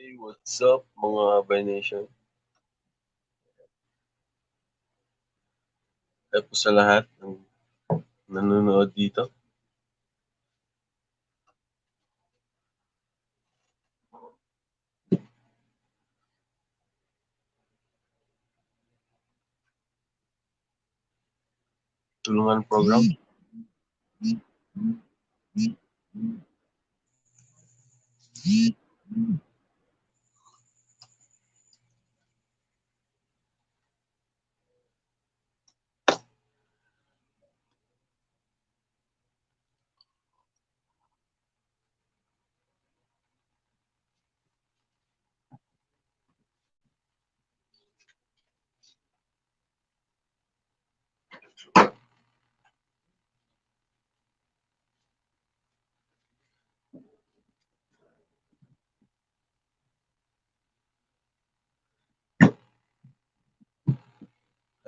Hey, what's up mga By Nation? Hello po sa lahat ng nanonood dito. Tulungan program.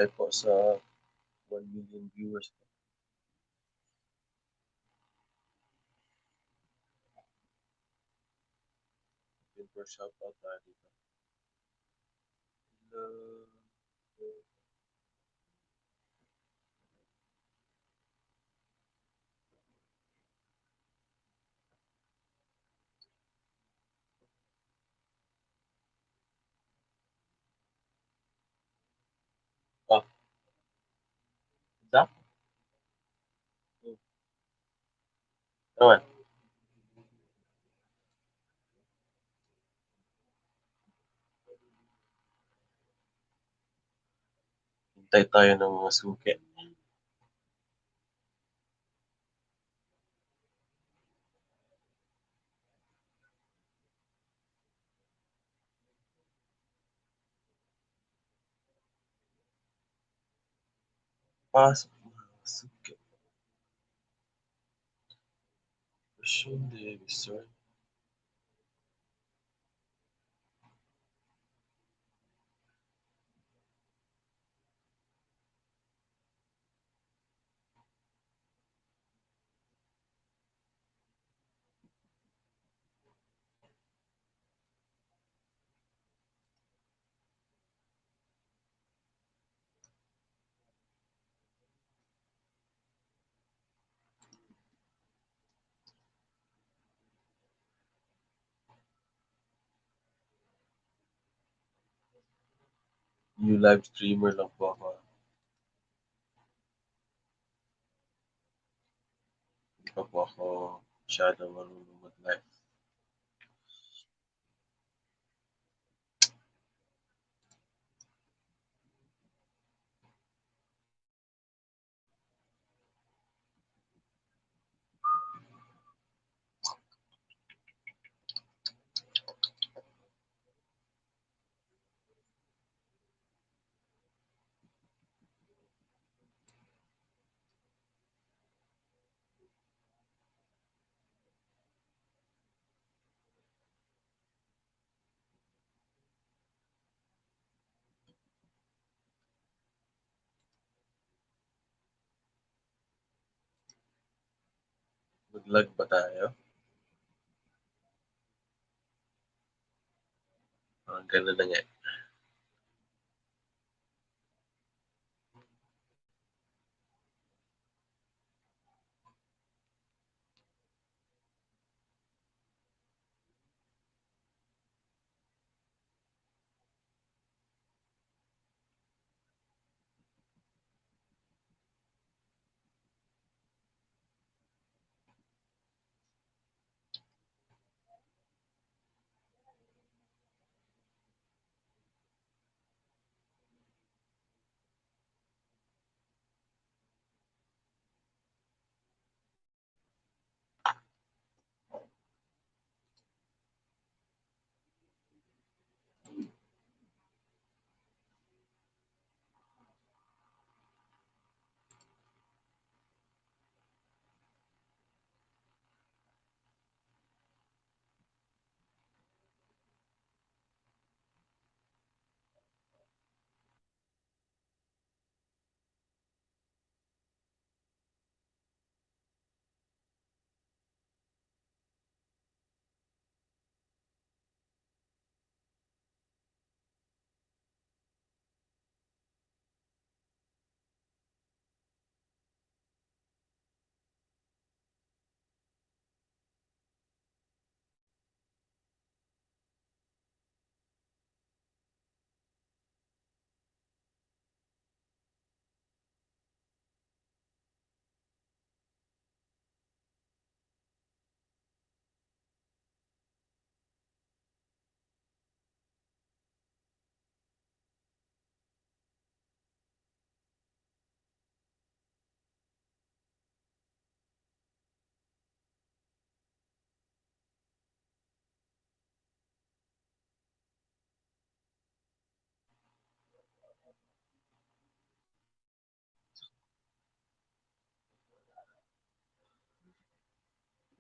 Ay po sa 1 million viewers. Yun for shoutout tayo dito. Hello. Ah, Zach? Naman, hintay tayo ng mga suki. Pasok mga suki. Pasyon Davis, sir. New live streamer lang po ako. Hindi pa po ako masyadong marunong mag-live. Mag-lag ba tayo? Ganun na nga.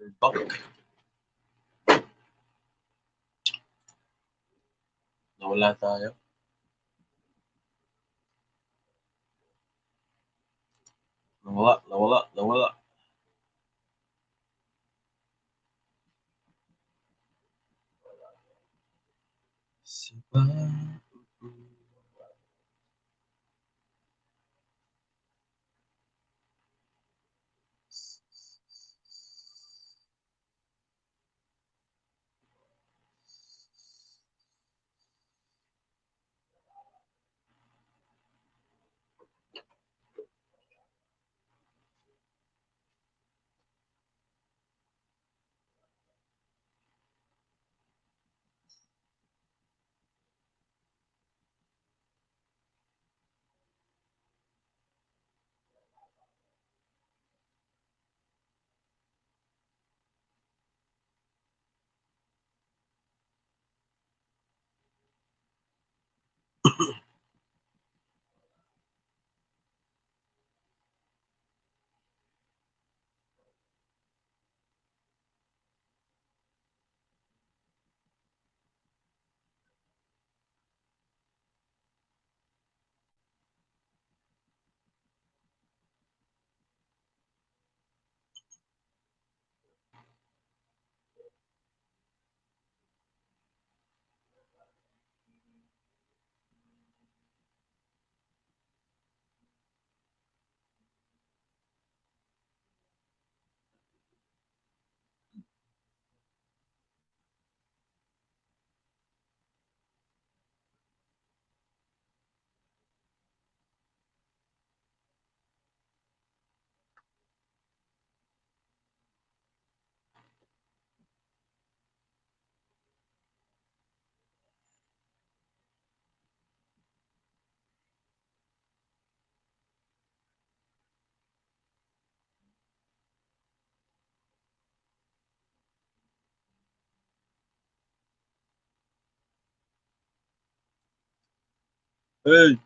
We're Nawala tayo. Nawala, nawala, nawala. Siba. Hey!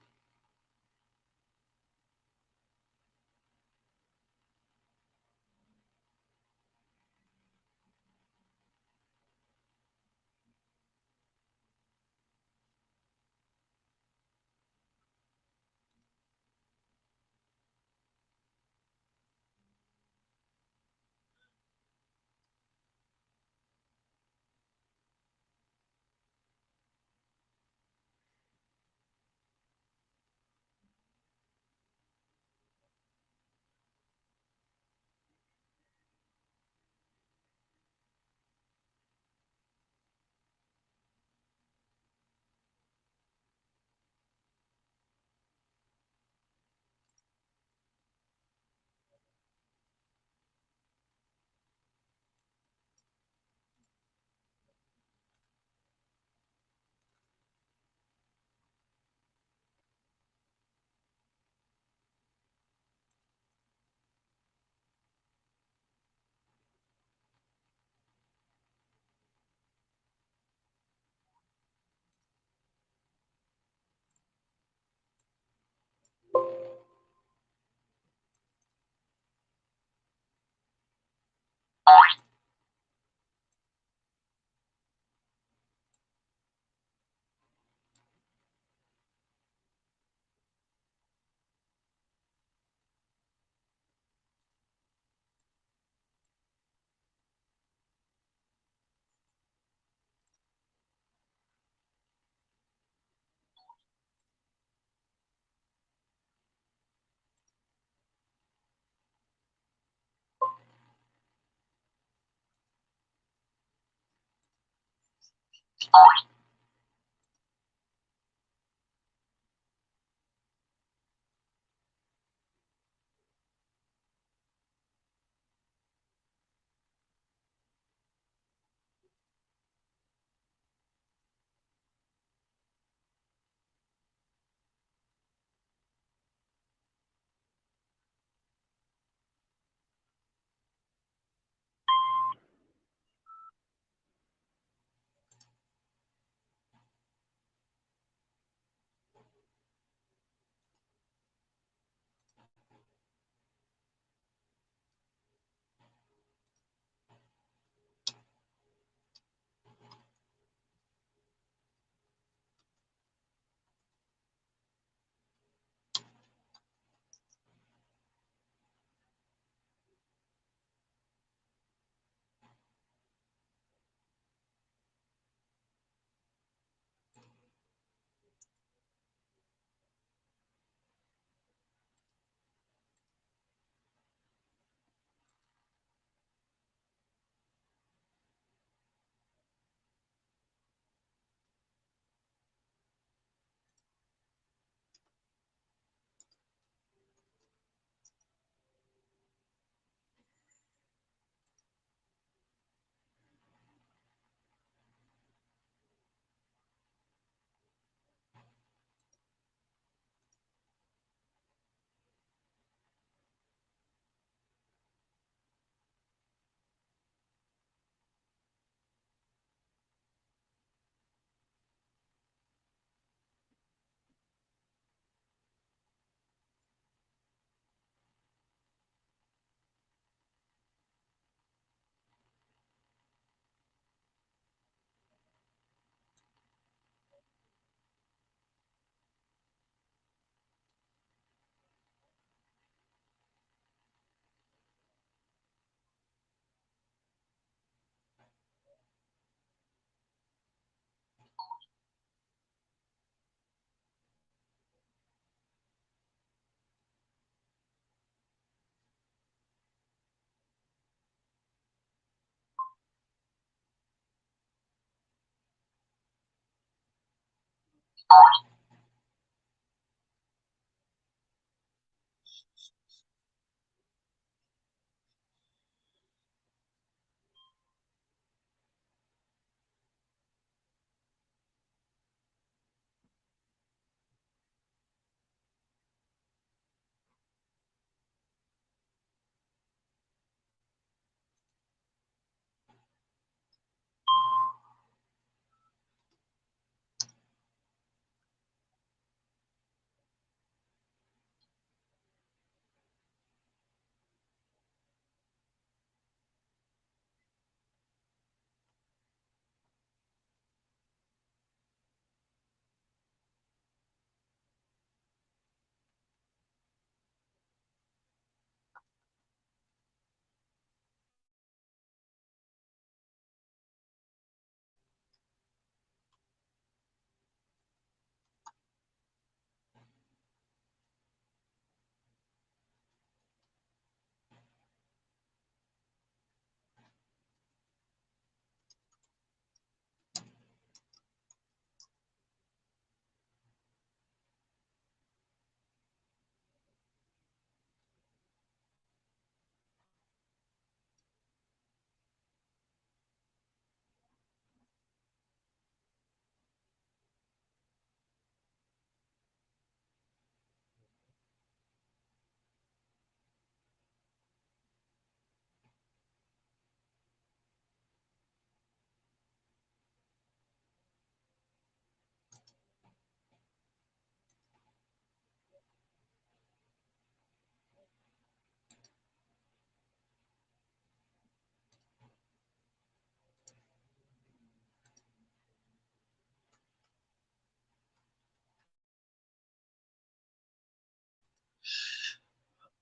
Ah,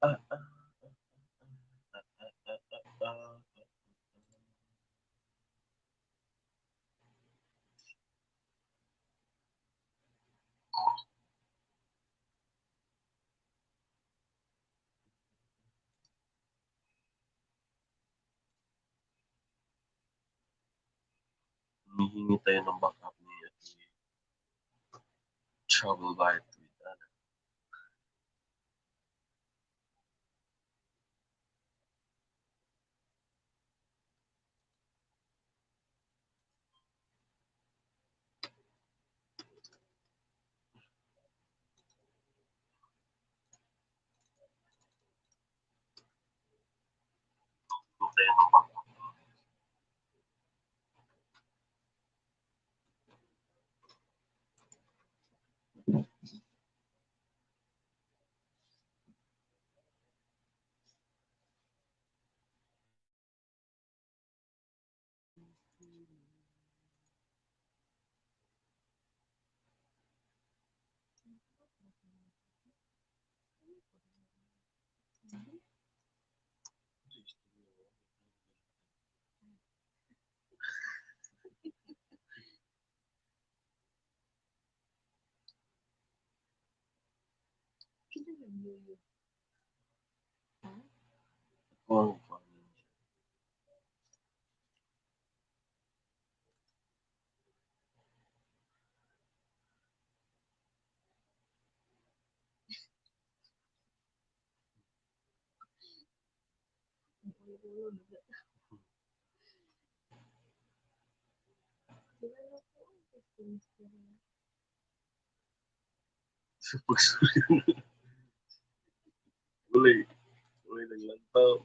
ah, ah. Humihingi tayo ng backup ni Trouble Bite with ano. Tayo ng backup. Kung sa pagsuri ulay, ulay naglantaw.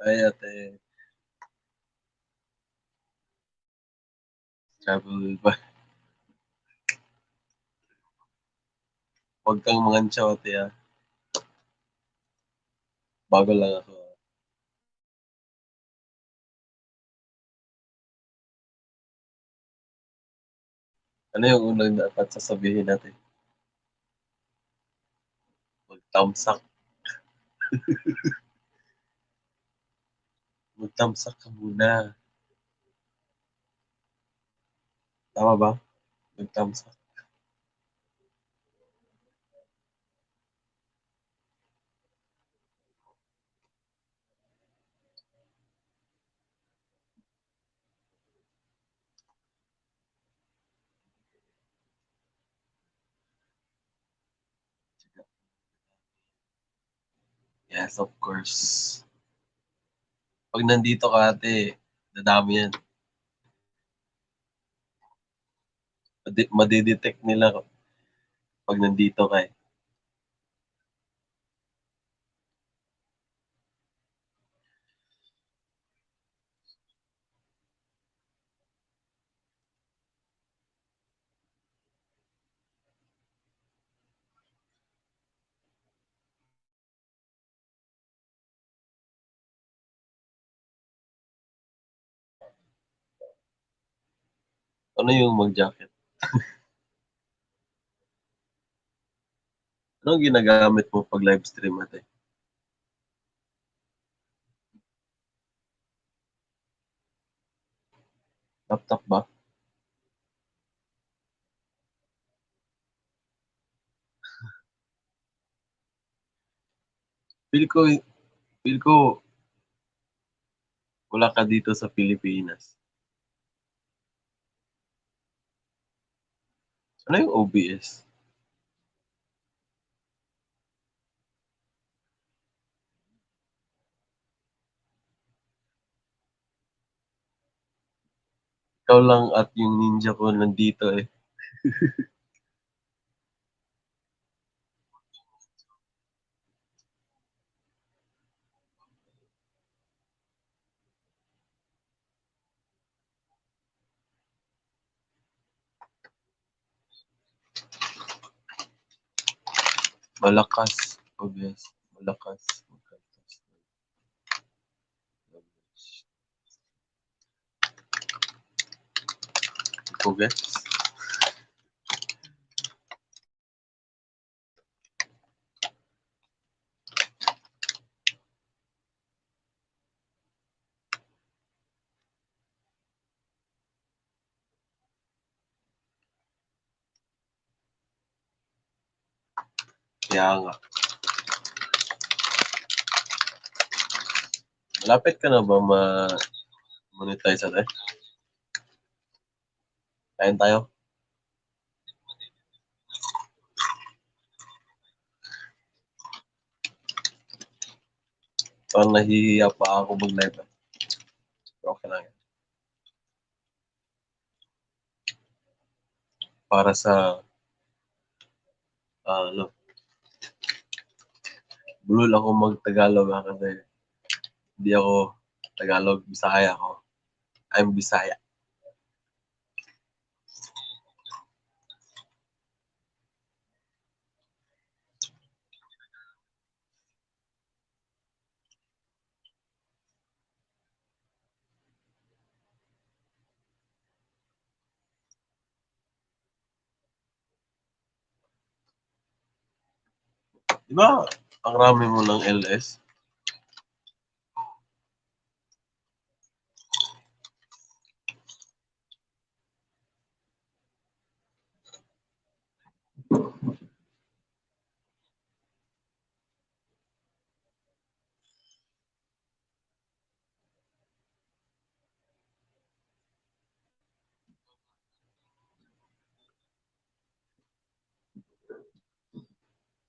Ay, ate, travel ba? Huwag kang mangantsaw, ate, bago lang ako. Ano yung unang dapat sasabihin natin? Magtamsak. Magtamsak ka muna. Tama ba? Magtamsak. Yes, of course. Pag nandito ka, ate, dadami yan. Madidetect nila pag nandito ka eh. Ano yung mag-jacket? Anong ginagamit mo pag live stream, ate? Laptop ba? Feel ko, feel ko wala ka dito sa Pilipinas. Ano yung OBS? Ikaw lang at yung ninja ko nandito eh. Malakas. OBS. Malakas. Malakas. OBS? Kaya nga. Malapit ka na ba ma-monetize ate? Kain tayo? Parang nahihiya pa ako mag-live. Okay lang yan. Para sa, ano, bulol ako mag-Tagalog kasi hindi ako Tagalog, Bisaya ako. I'm Bisaya. Di ba, ang rami mo ng LS?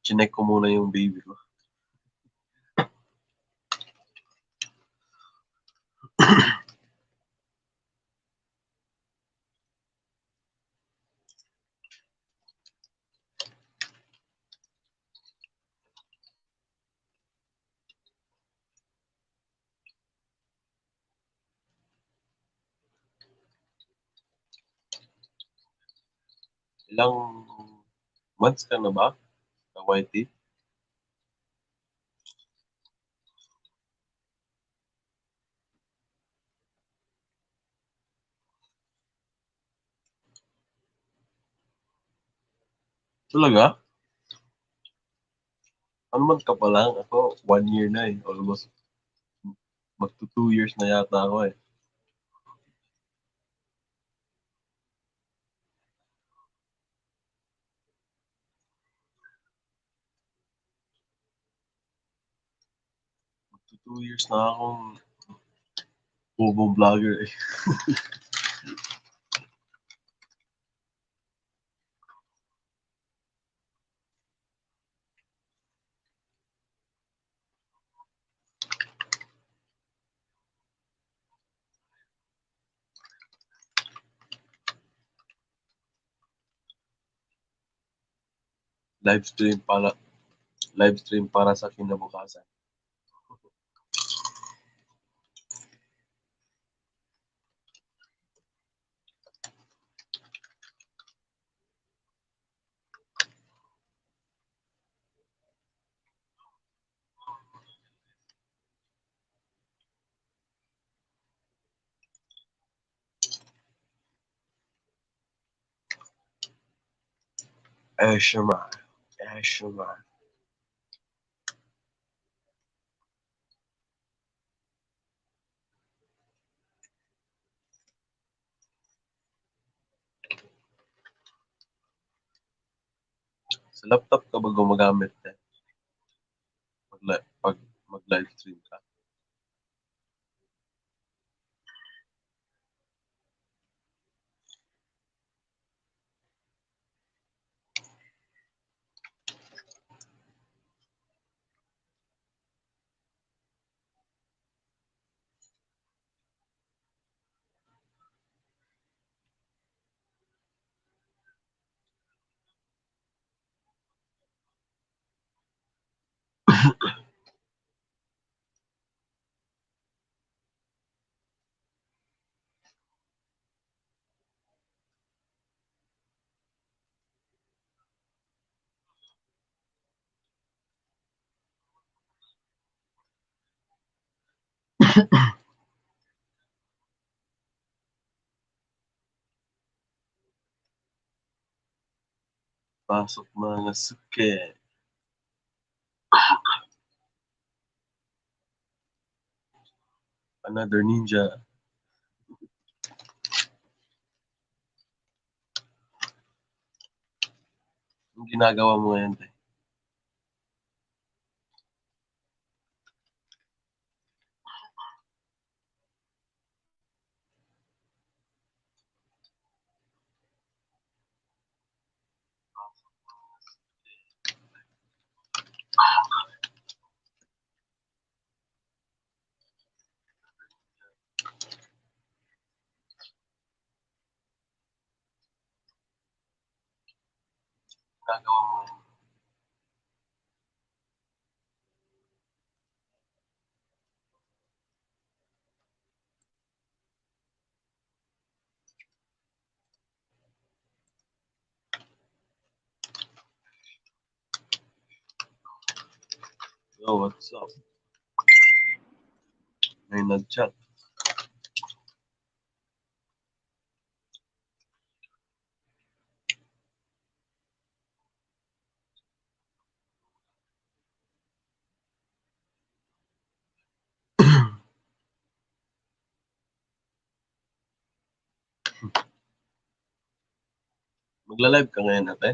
Chinek ko muna yung baby ko. Ilang months ka na ba sa YT? Talaga? 1 month ka pa lang? Ako, 1 year na eh. Almost magto 2 years na yata ako eh. Magto 2 years na akong bobo vlogger eh. Live stream para live stream para sa kinabukasan. Eh, syema. Eh, syema. Sa laptop ka ba gumagamit eh? Pag mag-live stream ka? Pasok mga suki. Another ninja. Yung ginagawa mo ngayon eh. Ginagawa mo ngayon. Yo, what's up? May nag-chat. Magla-live ka ngayon ate?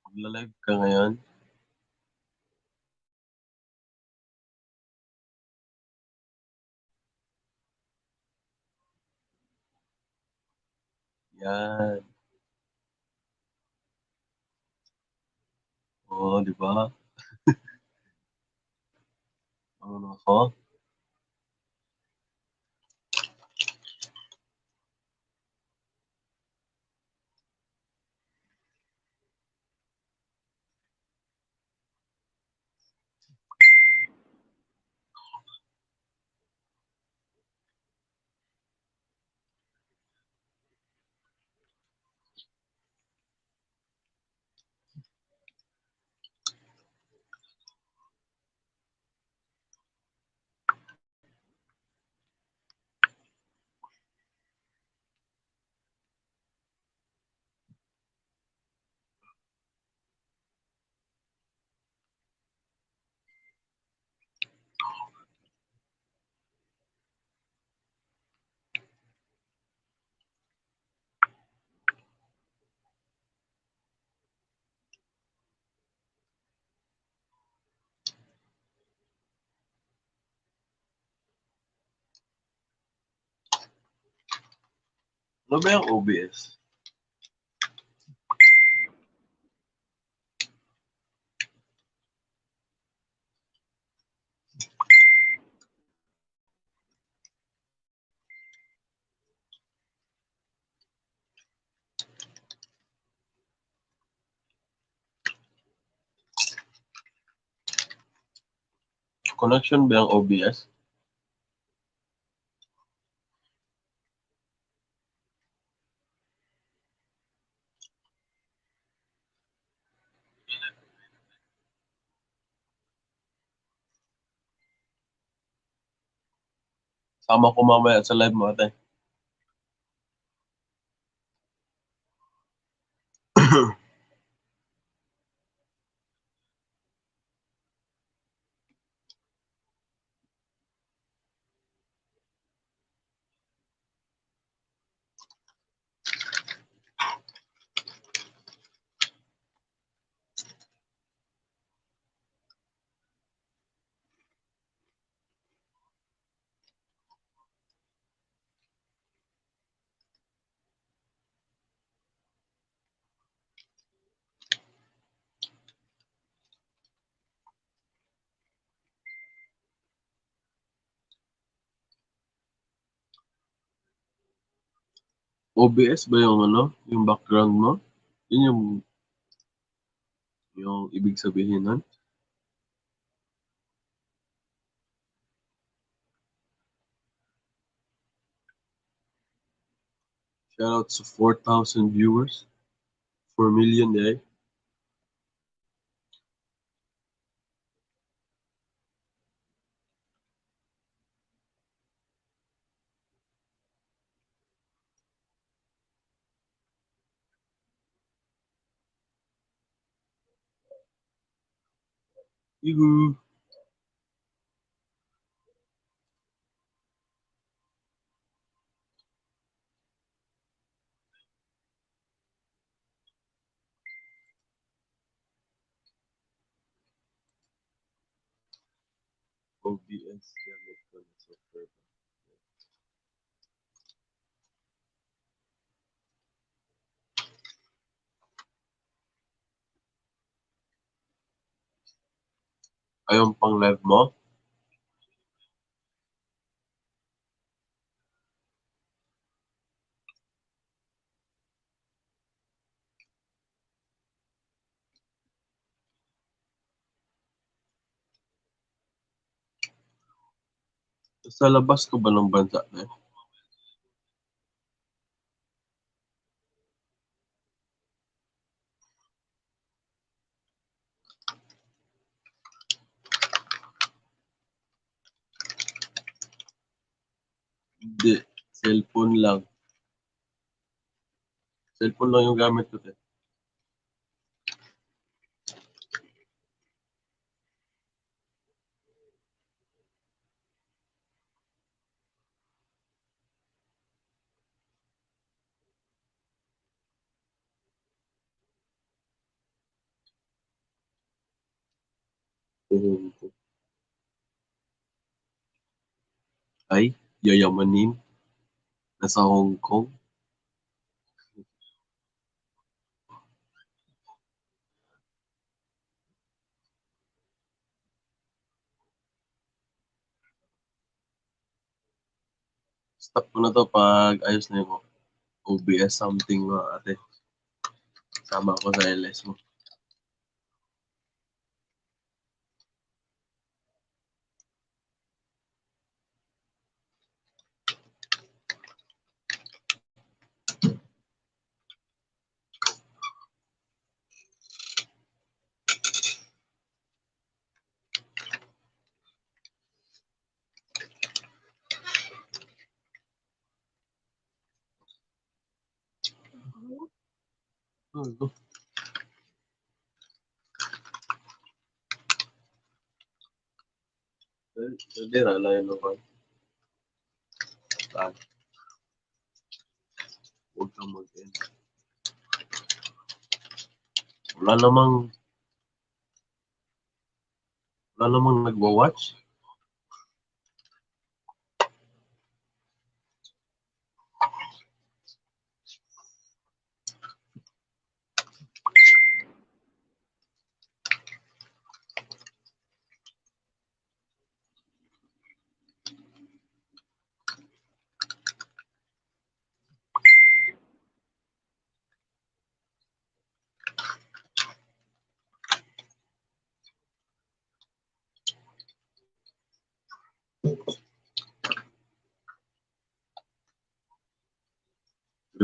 Magla-live ka ngayon? Yan. Oo, di ba? Ano ako? Ano ba yung OBS? Connection ba yung OBS? Sama ko mamaya sa live mo, ate. OBS ba yung ano? Yung background mo? Yun yung ibig sabihin nun? Shout out to 4,000 viewers. 4 million, eh? Igu. OBS gamit ko na software. Ayun pang live mo? Sa labas ko ba ng bansa na? Hindi. Cellphone lang. Cellphone lang yung gamit ko, te. Ay, yayamanin. Nasa Hong Kong. Stop ko na to pag ayos na yung OBS something mga ate. Sama ko sa LS mo. Ano? Hindi na lang yun naman. Huwag kang mag-end. Wala namang nagwa-watch.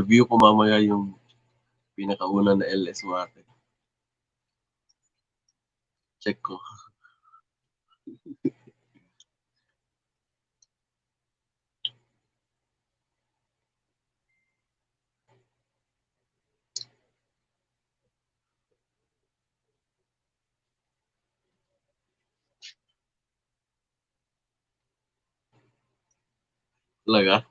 review ko mamaya yung pinakauna na LS mo ate. Check ko. Talaga?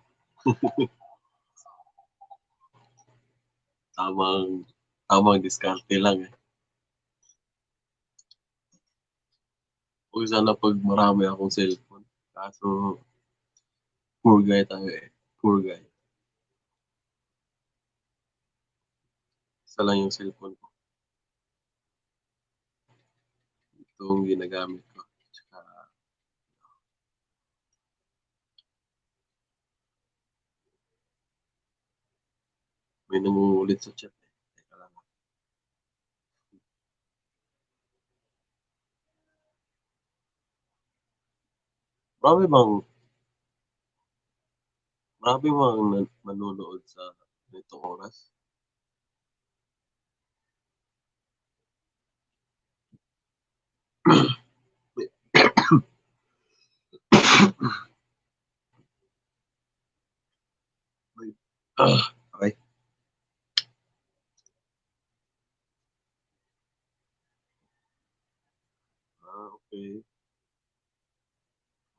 Tamang, tamang diskarte lang eh. Huwag sana pag marami akong cellphone. Kaso, poor guy tayo eh. Poor guy. Isa lang yung cellphone ko. Itong ginagamit ko. Tsaka, may nangungulit sa chat eh. Teka lang. Marami bang, marami bang manonood sa nitong oras? May, may, okay. Okay.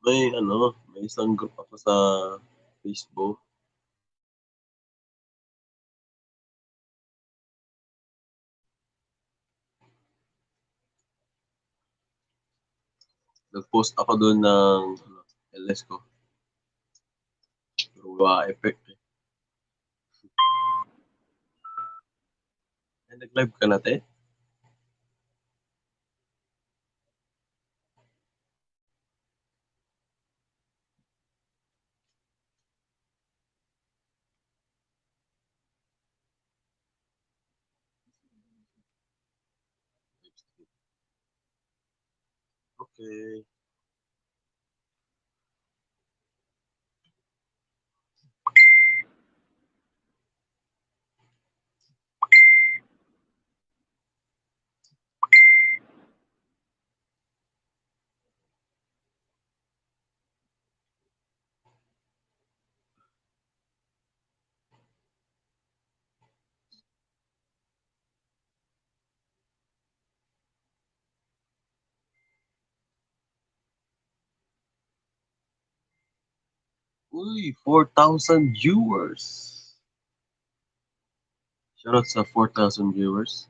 May ano, may isang group ako sa Facebook. Nag-post ako doon ng ano, LS ko. Pero wala effect eh. Eh, nag-live ka natin? Okay. Uy, 4,000 viewers. Shoutout sa 4,000 viewers.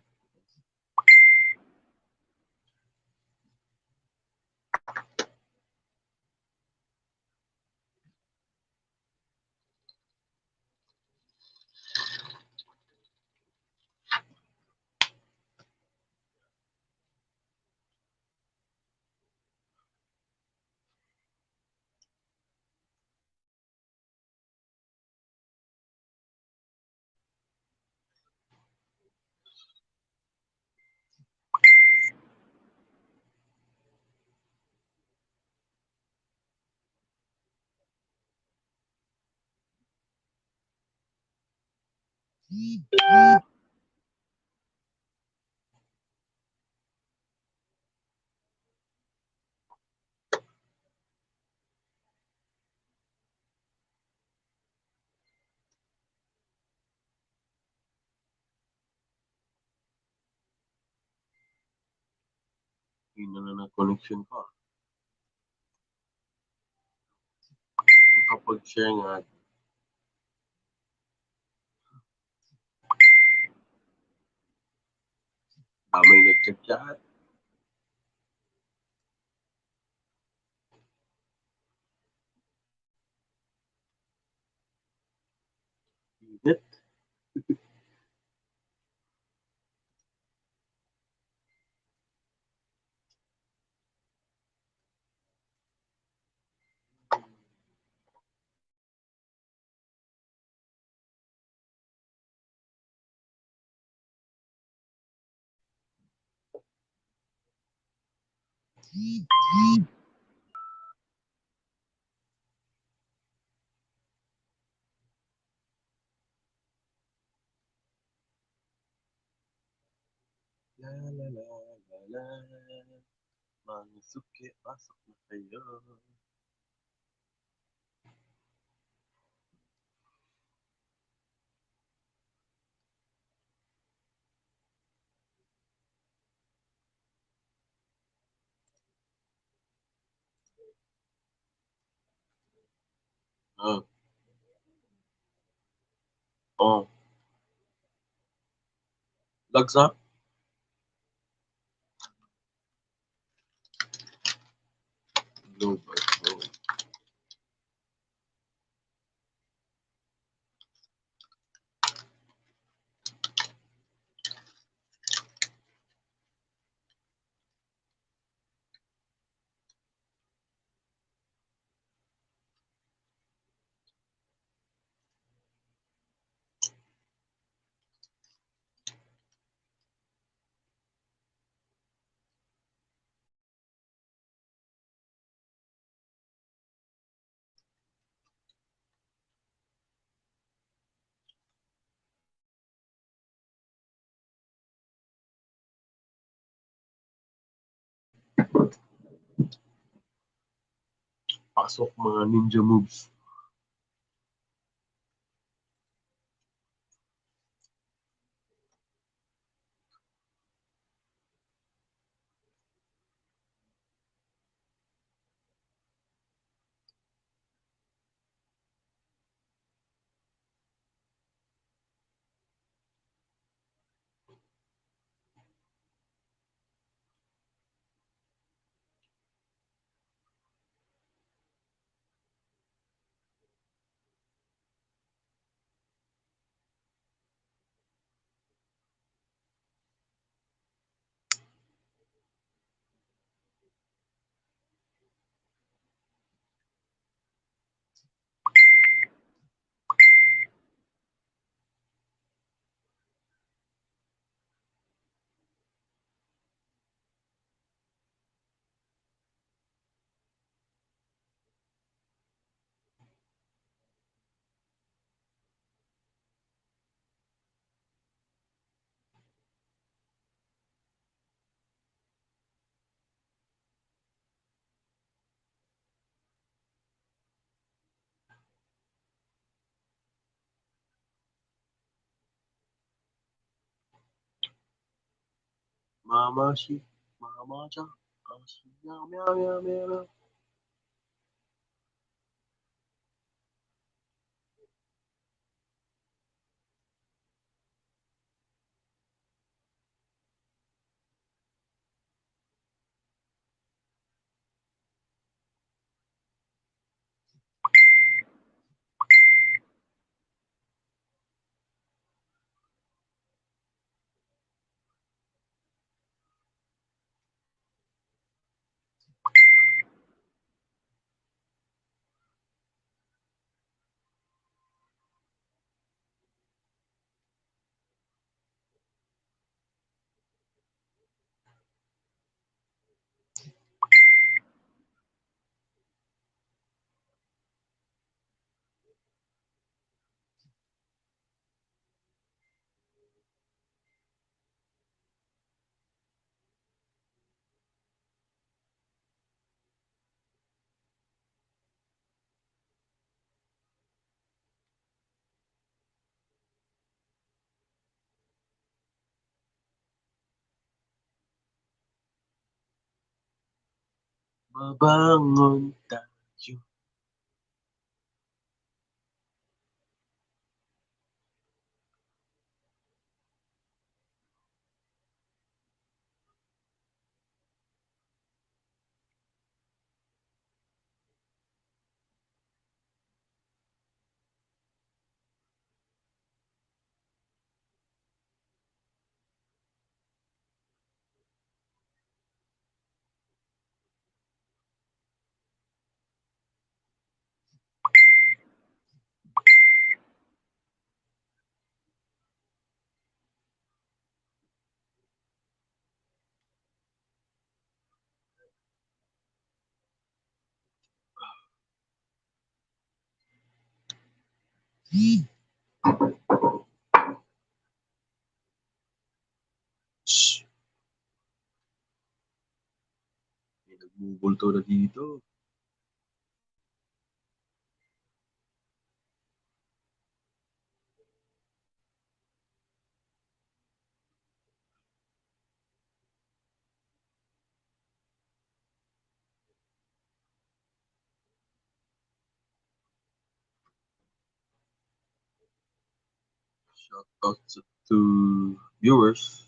Hina na ng connection ko. Kapag-share nga, damay nag-chat-chat. Init. La la la la la. Mga suki, pasok na kayo. Oh, oh. Lagsa? Global. Oh. Pasok mga ninja moves. Mama shi, mama cha, ashi, meow meow meow meow meow. Babangon tayo. Shh. Bubulto na dito. Shout out to viewers.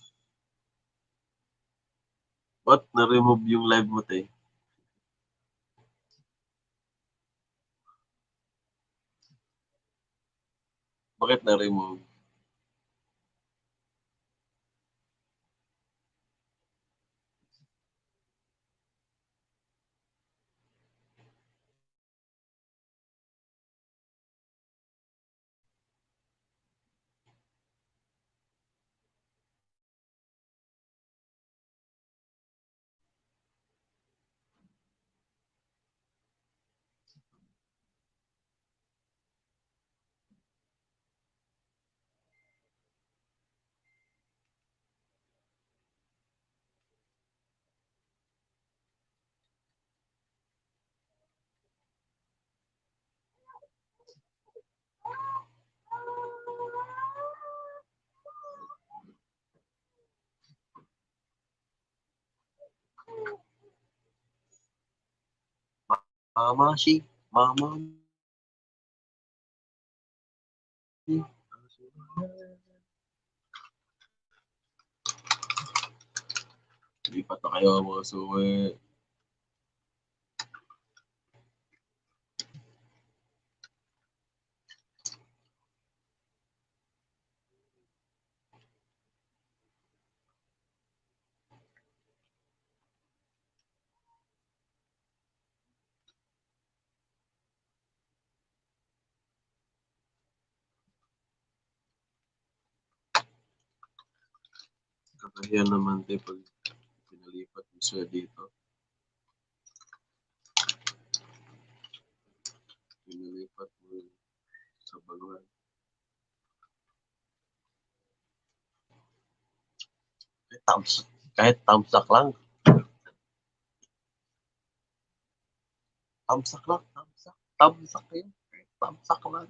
Ba't na-remove yung live mo, te? Bakit na-remove? Mamashi, mama. Lipat na kayo mga suwi. Kakahiya naman te pag pinalipat mo siya dito. Pinalipat mo sa baluhan. Kahit tamsak lang. Tamsak lang, tamsak. Tamsak kayo. Kahit tamsak lang.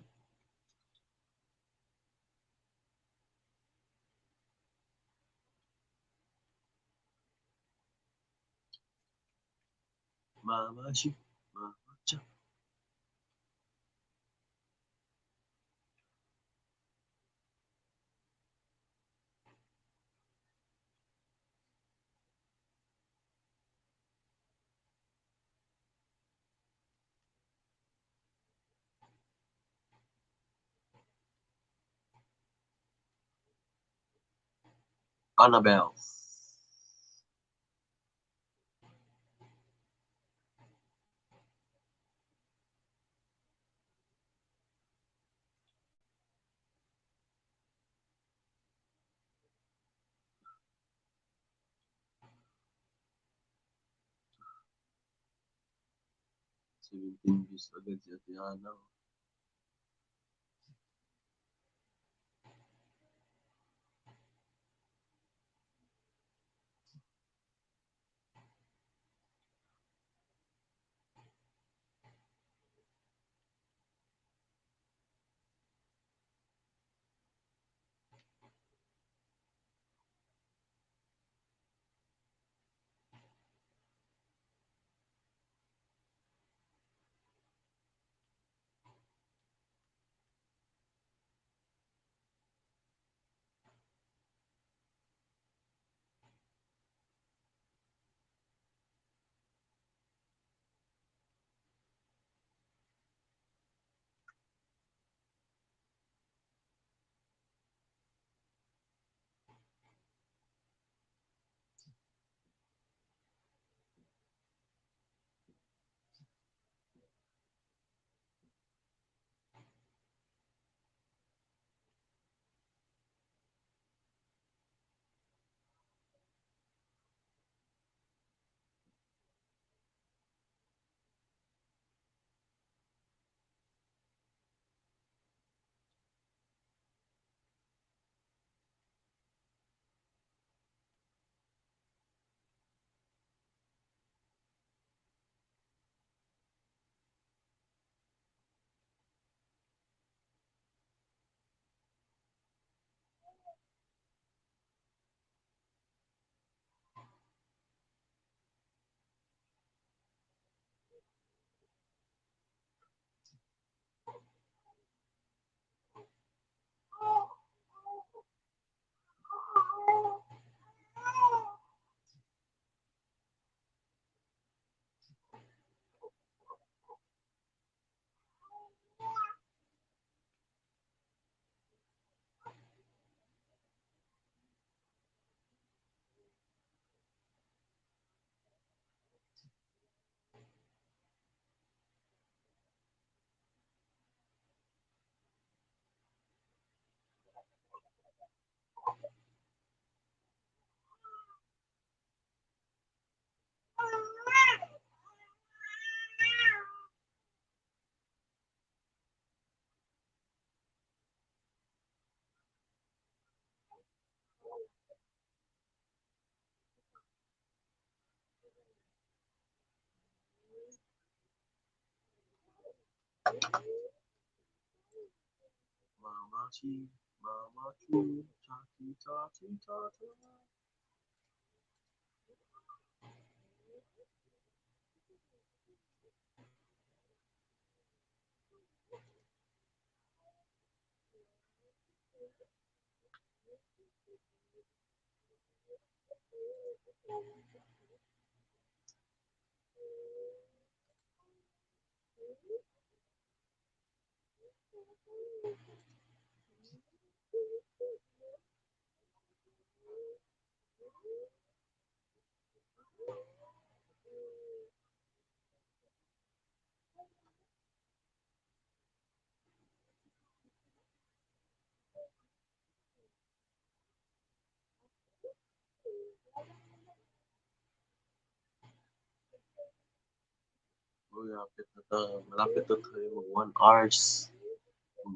Mamashi, mamacha. Annabelle. 17 views agad si Ate Ana. Mamachi, Mamachi, Chachi, Chachi, Chachi. Uy, malapit na to. Malapit na tayo mag 1 hours.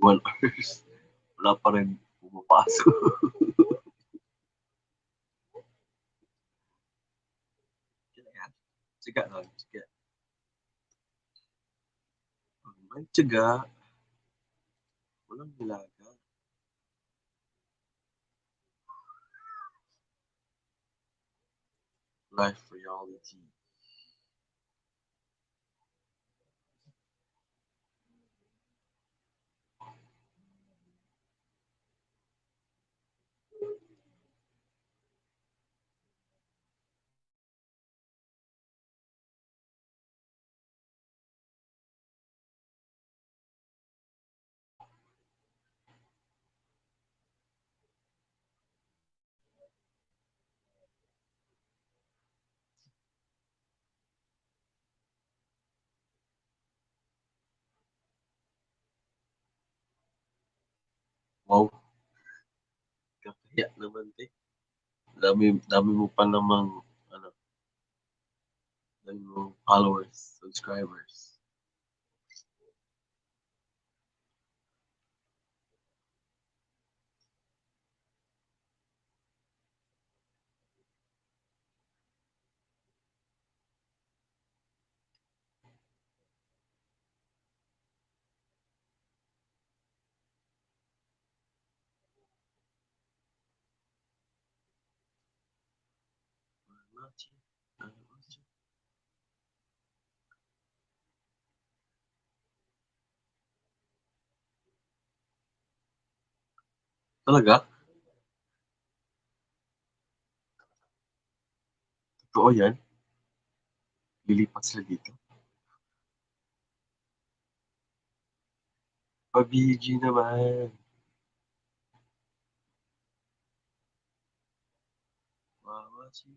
Mag 1 hours. Wala pa rin pumapasok. Tiyaga lang, tiyaga. Pag may tiyaga, walang hilaga. Life reality. Wow, kakaya naman, te. Dami mo pa namang, ano, dami mo followers, subscribers. Talaga? Totoo yan? Lilipat sila dito? Pabiji naman. Mamachi,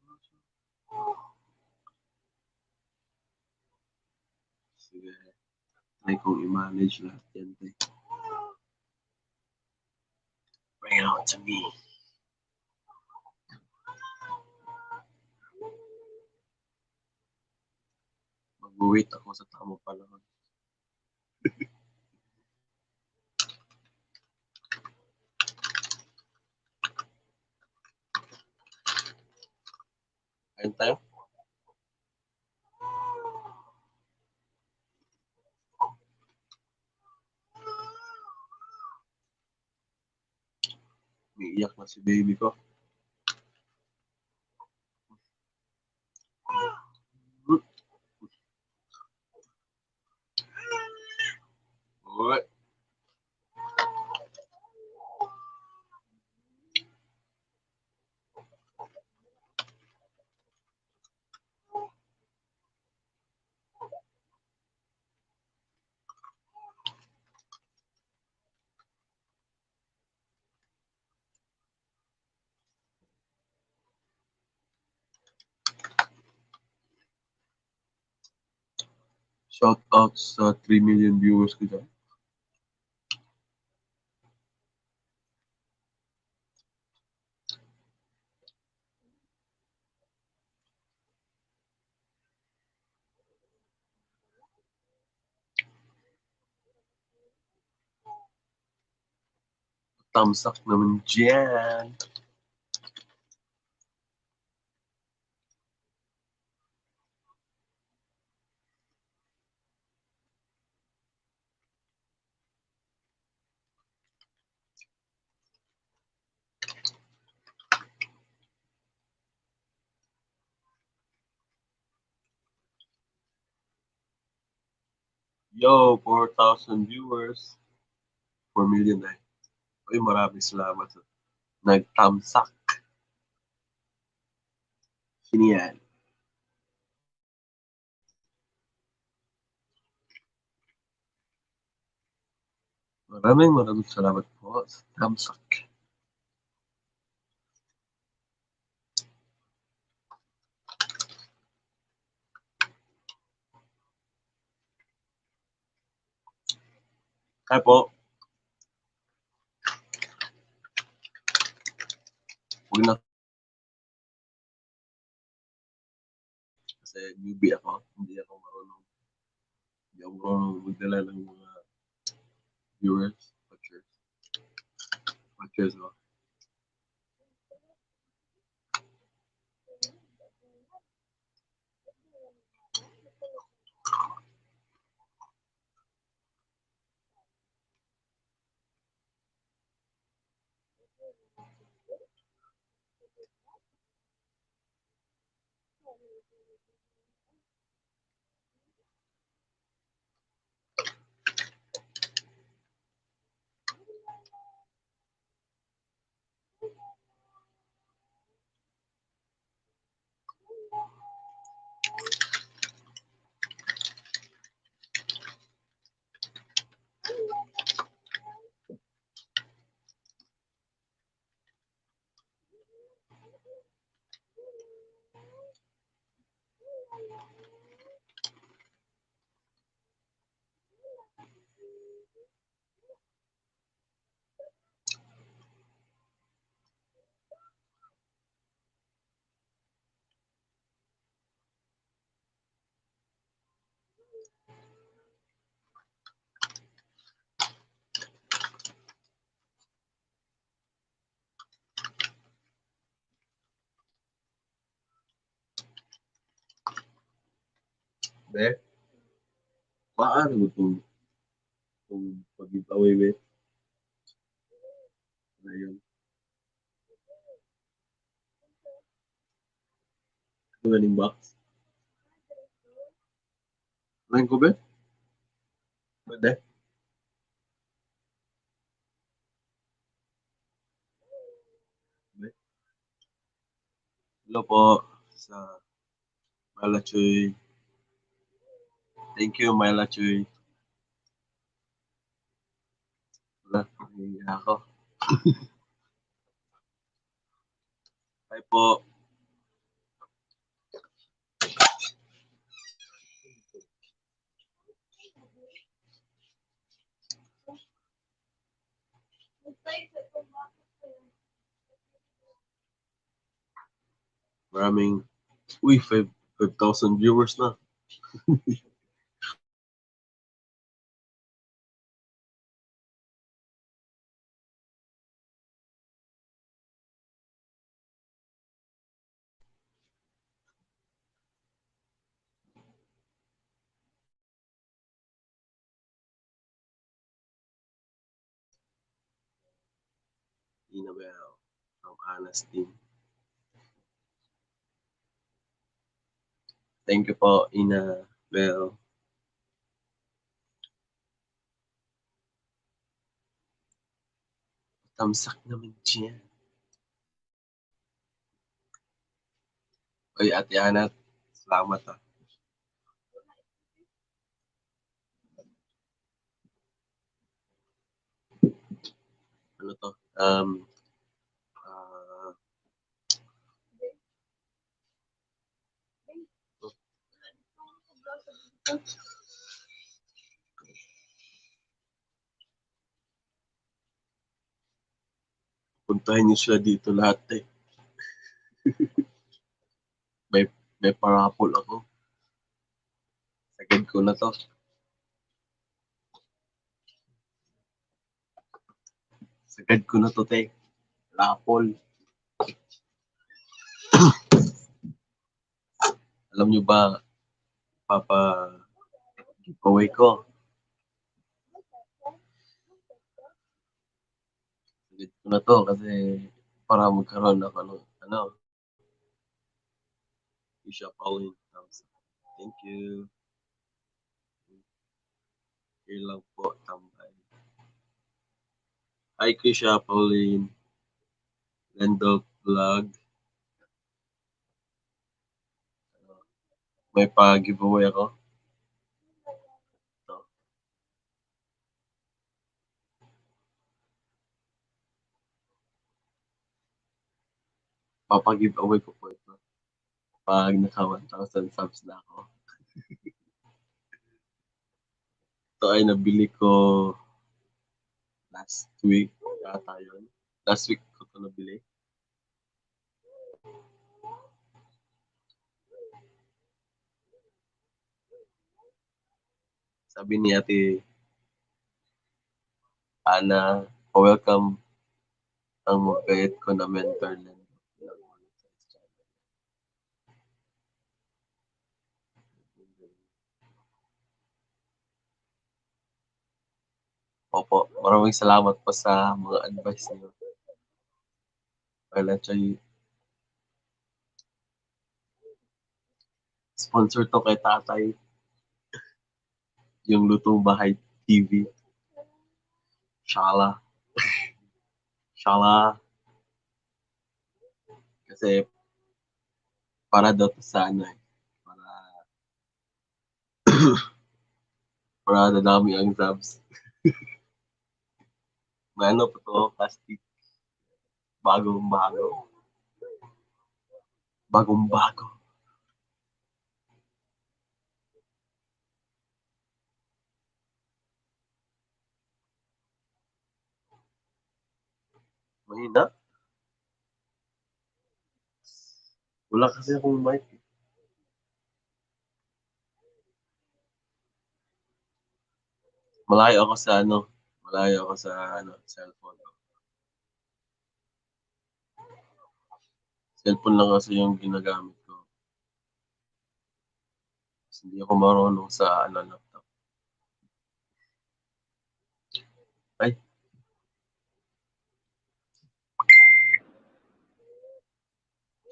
Mamachi. Sige, try kong i-manage lahat yan, te. Bring it out to me. Mag-wait ako sa tamang panahon. Kain tayo? Umiiyak na si baby ko. Uy, shout out sa 3 million viewers ko dyan. Thumbs up naman dyan. Yo, 4,000 viewers. 4 million na. Uy, maraming salamat sa nagtamsak. Siniyan. Maraming salamat po sa tamsak. Kaya po, huwag na kasi newbie ako. Hindi ako marunong magdala ng mga viewers, watchers ko. Be, paano mo itong pag-giveaway, be? Ngayon, ito galing box. Ngayon ko, be? Pwede? Be? Hello po sa Myla Chuy. Thank you, Myla Chuy. Wala, nahihiya ako. Hi po. Maraming, uy, 5,000 viewers na. Inabel from Anna's team. Thank you po, Inabel. Tamsak naman siya. Uy, Ate Ana, salamat ah. Ano to? Uh, puntahin niyo sila dito lahat eh. May, may parapol ako. Sagad ko na to. Sagad ko na to, te. Rapol. Alam niyo ba, papa giveaway ko. Sagad ko na to kasi para magkaroon ako ng ano, Isha Pauline. Thank you. Yun lang po, tambay. Hi, Krisha, Pauline, Lendol Vlog. May pa-giveaway ako. Ito. Papa-giveaway ko po ito. Pag naka 1,000 subs na ako. Ito ay nabili ko last week. Yata yun. Last week ko ito nabili. Sabi ni Ate Ana, welcome ang magkayat ko na mentor lang. Opo, maraming salamat po sa mga advice niyo. Well, actually, sponsor to kay tatay, yung Lutong Bahay TV. Shala. Shala. Kasi para daw to sa ano eh. Para, para dadami ang subs. May ano po to, plastic. Bagong bago. Bagong bago. Mahina. Wala kasi akong mic. Malayo ako sa ano. Malayo ako sa ano, cellphone. Cellphone lang kasi yung ginagamit ko. Kasi hindi ako marunong sa ano, laptop. Ay,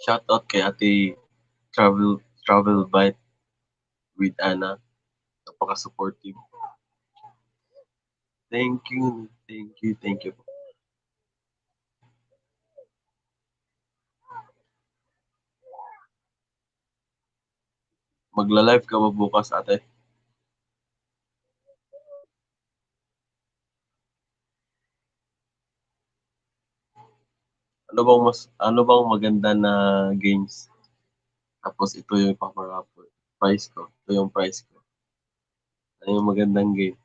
shout out kay Ate Travel Bite with Anna. Napaka-supportive. Thank you. Thank you. Thank you. Magla-live ka ba bukas, ate? Ano bang maganda na games? Tapos ito yung ipaparaffle. Price ko. Ito yung price ko. Ano yung magandang game?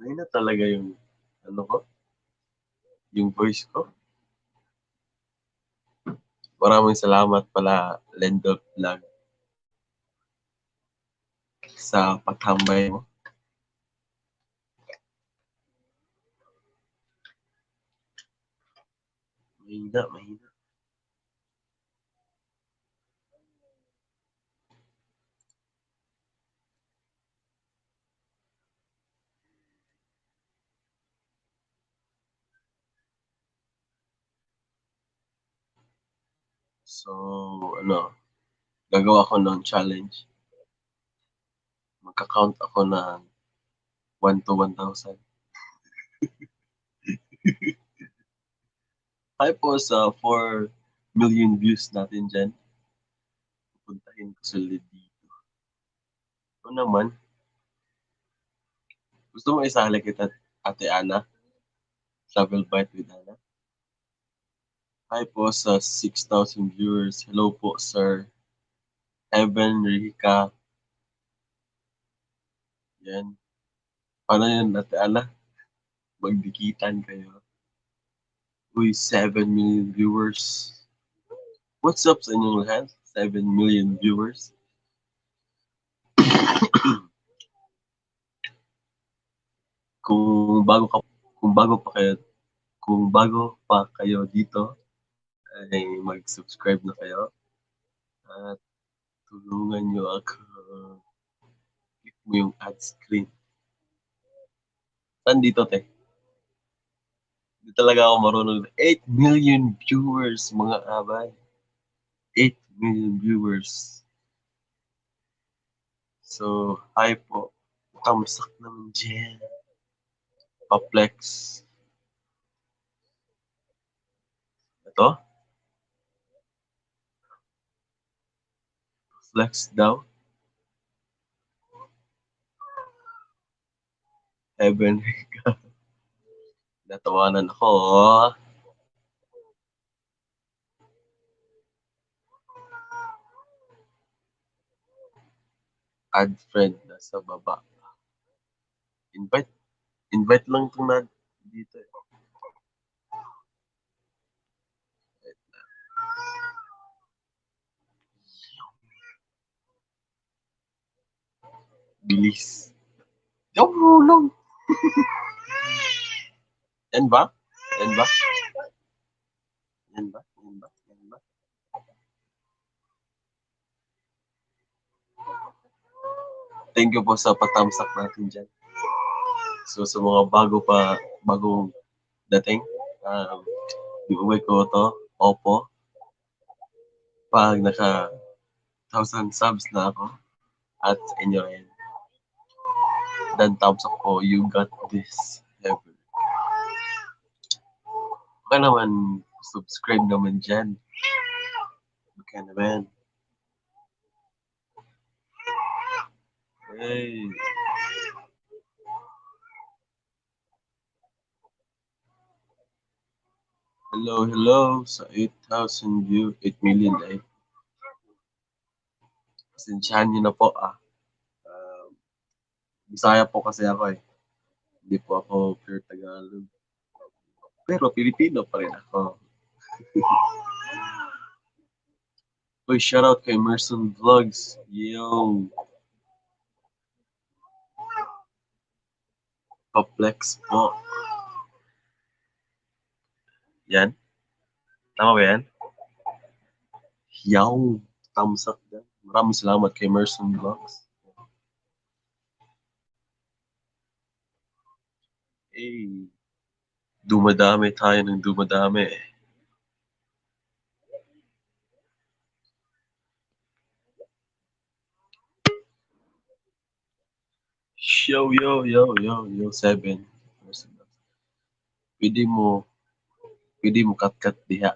Mahina talaga yung ano ko, yung voice ko. Maraming salamat pala, Lendot Vlog, sa patambay mo. Mahina, mahina. So, ano, gagawa ko ng challenge. Magka-count ako ng 1 to 1,000. Hi po sa 4 million views natin dyan. Pupuntahin ko sa dito. Ito naman, gusto mo isali kita, Ate Ana? Travel Bite with Ana? Hi po sa 6,000 viewers. Hello po, sir. Evan Rica. Yan. Paano yun, Ate Ana? Magdikitan kayo. Uy, 7 million viewers. What's up sa inyong lahat? 7 million viewers. kung bago ka kung bago pa kayo dito ay mag-subscribe na kayo at tulungan nyo ako. Click mo yung ad screen. Saan dito, te? Di talaga ako marunong. 8 million viewers, mga abay. 8 million viewers. So, hi po. Tamsak naman dyan. Paplex. Ito? Flex daw. Heaven. Natawanan ako. Add friend nasa baba. Invite. Invite lang itong na dito. Bilis. Yung rulong. Yan ba? Yan ba? Yan ba? Yan ba? Yan ba? Thank you po sa patamsak natin dyan. So sa mga bagong dating, giveaway ko to, Oppo. Pag naka 1,000 subs na ako at sa inyo rin. Dan thumbs up ko, you got this. Ever. Baka naman, subscribe naman dyan. Baka naman. Hey. Hello, hello sa 8,000 view, 8 million ay. Pasensyahan nyo na po Bisaya po kasi ako eh. Hindi po ako pure Tagalog. Pero Pilipino pa rin ako. Uy, shoutout kay Emerson Vlogs. Yo. Paplex po. Yan. Tama ba yan? Yaw. Thumbs up yan. Maraming salamat kay Emerson Vlogs. Eh, dumadami tayo ng dumadami. Yo, 7. Pwede mo cut diha.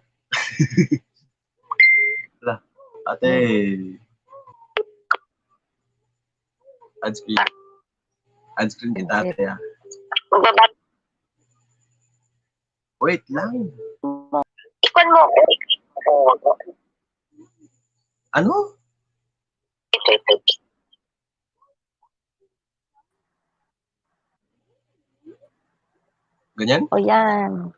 Lah, ate. Add screen kita ate ya. Wait lang. Ikon mo. Ano? Ganyan? O yan.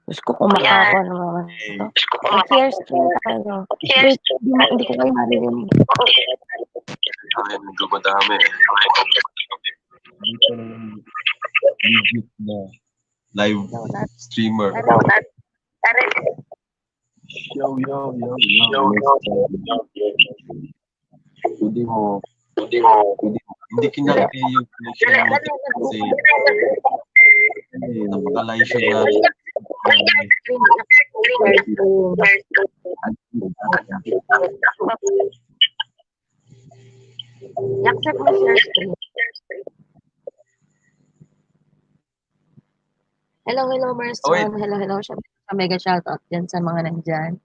Diyos ko kumakakuha naman ito. Mag-share screen tayo. Wait, hindi ko kayo marinig. Ay, dumadami. Dito lang legit na live streamer. Yo. Hindi mo. Hindi kinakaya yung connection mo kasi napakalayo siya na I-accept mo share screen. Hello, Marson. Hello. Mega shoutout dyan sa mga nandyan.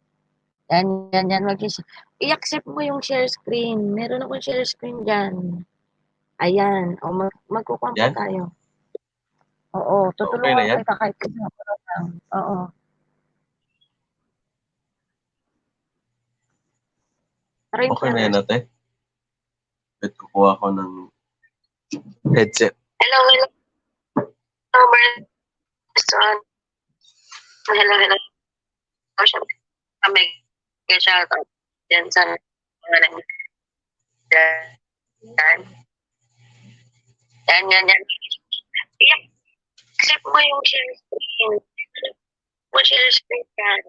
Yan. I-accept mo yung share screen. Meron akong share screen dyan. Ayan. O, magkukuha po tayo. Oo, tutulungan kita kahit isa lang. Oo. Okay na yan natin. Wait, kukuha ko ng headset. Hello, Marson. Hello. Mega shoutout dyan sa mga nandyan. Yan. I-accept mo yung share screen. Share screen yan.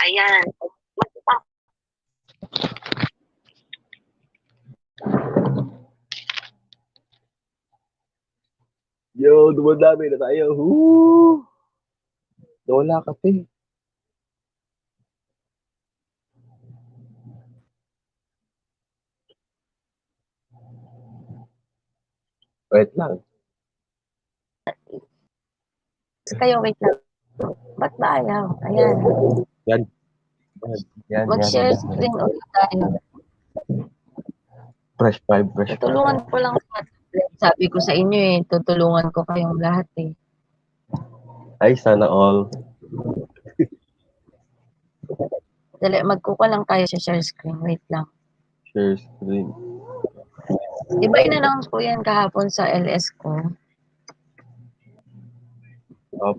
Ayan. Yo, dumadami na tayo. Woo! Nawala kasi. Wait lang. Kayo, wait lang. Ba't ba ayaw? Ayan. Yan. Yan. Mag-share screen ulit tayo. Fresh five, fresh five. Tutulungan ko lang sa sabi ko sa inyo eh, tutulungan ko kayong lahat eh. Ay, sana all. Dali, magkuka lang tayo sa share screen. Wait lang. Share screen. Di ba in-announce ko yan kahapon sa LS ko? Up.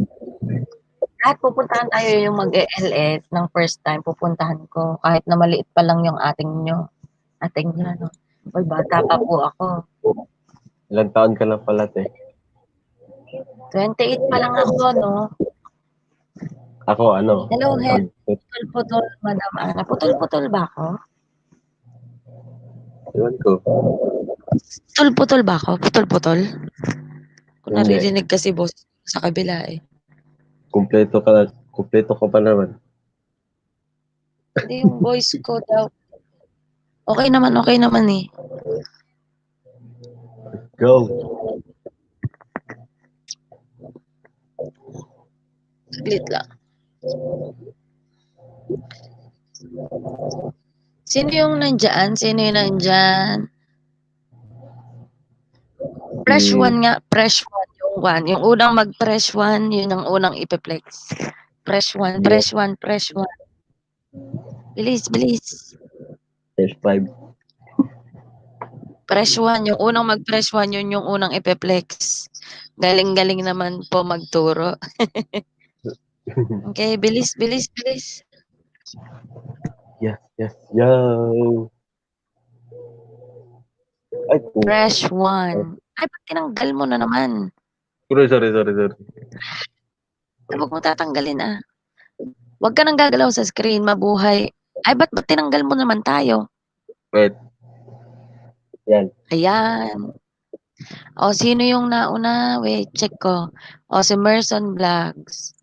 Lahat pupuntahan tayo yung mag-LS ng first time, pupuntahan ko. Kahit na maliit pa lang yung ating nyo, no? Uy, bata pa po ako. Ilang taon ka na pala, te? 28 pa lang ako, no? Ako, ano? Hello, putol-putol, Madam Ana. Putol-putol ba ako? Iwan ko. Putol-putol ba ako? Putol-putol? Kung Hindi. naririnig kasi boses sa kabila eh. Kumpleto ka pa naman. Hindi yung voice ko daw. Okay naman eh. Go. Saglit lang. Sino yung nandyan? Fresh one nga, fresh one yung one. Yung unang mag-fresh one, yun ang unang ipiplex. Fresh one, Yeah. fresh one, fresh one. Bilis, bilis. Fresh five. Fresh one, yung unang mag-fresh one, yun yung unang ipiplex. Galing-galing naman po magturo. Okay, bilis, bilis, bilis. Yes. Yo. Ay, Fresh one. Ay, ba't tinanggal mo na naman? sorry. Ay, huwag mo tatanggalin ah. Huwag ka nang gagalaw sa screen, mabuhay. Ay, ba't tinanggal mo naman tayo? Wait. Yan. Ayan. O, sino yung nauna? Wait, check ko. O, si Merson Vlogs.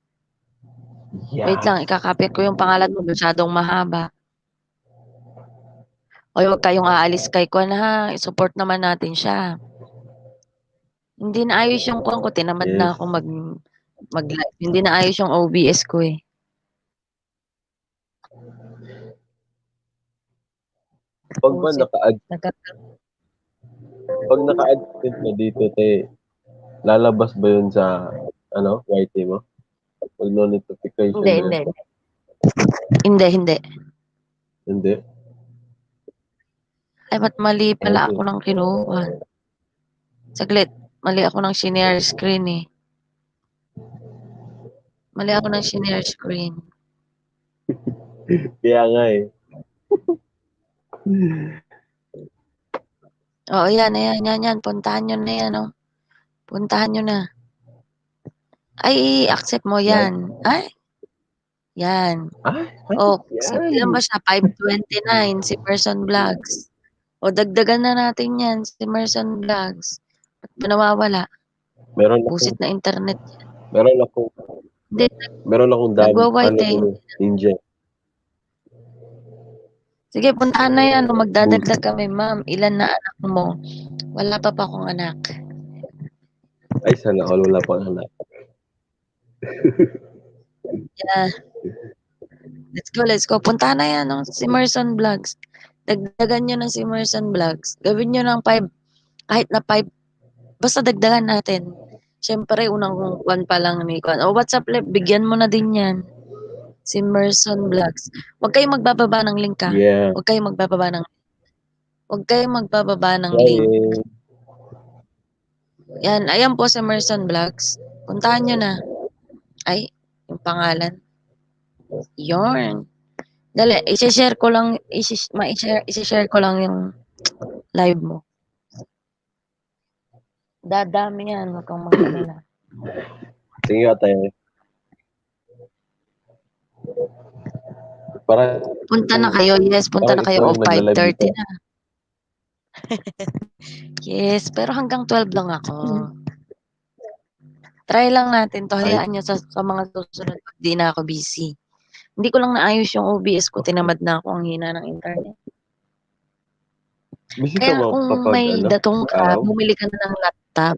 Wait Yeah. lang, ikakapit ko yung pangalan mo. Masyadong mahaba. O, huwag kayong aalis kay Kwan ha. I-support naman natin siya. Hindi na ayos yung Kwan ko. Tinamad na Yes. ako mag-live. Hindi na ayos yung OBS ko eh. Pag ba Pusit. pag naka-add ka dito, te, lalabas ba yun sa, YT mo? Pag no notification na yun? Hindi. Hindi. Ay, ba't mali pala Okay. ako ng kinuha? Saglit. Mali ako ng share screen eh. Mali ako ng share screen. Kaya nga eh. Oo, yan. Puntahan nyo na yan, oh. Puntahan nyo na. Ay, accept mo yan. Ay, yan. Oh, ilan ba siya? 529 si Person Vlogs. O, dagdagan na natin yan si Merson Vlogs. Ba't ba nawawala? Meron Busit akong, na internet. meron akong, Hindi, meron akong nagwa-white eh. ninja. Sige, puntahan na yan. Magdadagdag kami, ma'am. Ilan na anak mo? Wala pa akong anak. Ay, sana all wala pang anak. Yeah. Let's go. Puntahan na yan, no? Si Merson Vlogs. Dagdagan nyo na si Merson Vlogs. Gawin nyo ng 5, kahit na 5. Basta dagdagan natin. Siyempre, unang one pa lang ni Kwan. O, WhatsApp live, bigyan mo na din yan. Si Merson Vlogs. Huwag kayong magbababa ng link, ha? Yeah. Huwag kayong magbababa ng link. Yan, ayan po si Merson Vlogs. Puntahan nyo na. Ay, yung pangalan. Yorn. Dali, i-share ko lang yung live mo. Dadami yan, wag kang mag-alala. Sige tayo. Punta na kayo, yes, punta na kayo. O, 5:30 na. Yes, pero hanggang 12 lang ako. Try lang natin 'to, Ay, hayaan niyo sa mga susunod 'pag 'di na ako busy. Hindi ko lang naayos yung OBS ko, tinamad na ako, ang hina ng internet. busy ka Kaya ba kung kapag may ano, datong ka, araw? bumili ka na ng laptop.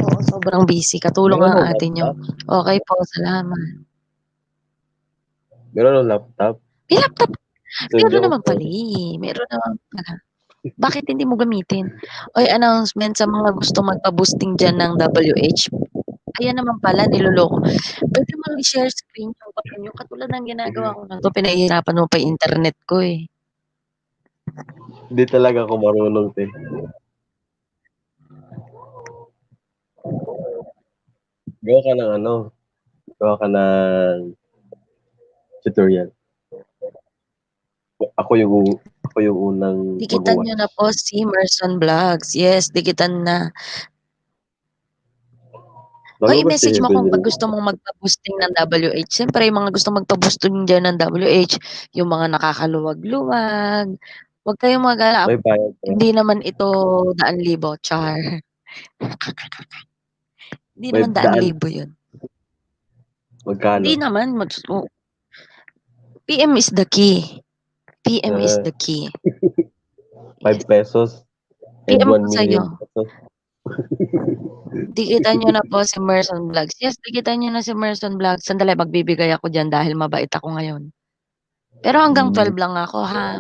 Oo, sobrang busy, katulong Meron ang ng ate niyo. laptop? Okey po, salamat. Meron ng laptop? May laptop Kasi hindi meron ako naman pala, pwede. meron naman pala. Bakit hindi mo gamitin? Uy, announcement sa mga gustong magpa-boosting diyan ng WH. Ayan naman pala, niloloko. Puwede mo i-share screen yung baka yung katulad ng ginagawa ko na 'to, pinahihirapan mo pa yung internet ko, eh. Hindi talaga ako marunong, te. Gawa ka ng ano, gawa ka ng tutorial. Ako yung ako yung unang Dikitan niyo magwa-watch. na po si Merson Vlogs. Yes, dikitan na. O Bago ba si i-message mo Heaven kung 'pag Rain? gusto mong magpa-boosting ng WH. Siyempre yung mga gustong magpa-boosting diyan ng WH, yung mga nakakaluwag-luwag, huwag kayong mag-alala, May bayad ka? hindi naman ito daan libo, char. Hindi May naman daan daan? libo yun. Hindi Magkano? naman PM is the key. PM is Uh, the key. 5 Yes. pesos and PM ko 1 sa'yo. million pesos. Dikitan niyo na po si Merson Vlogs. Yes, dikitan niyo na si Merson Vlogs. Sandali, magbibigay ako diyan dahil mabait ako ngayon. Pero hanggang Hmm, 12 lang ako, ha.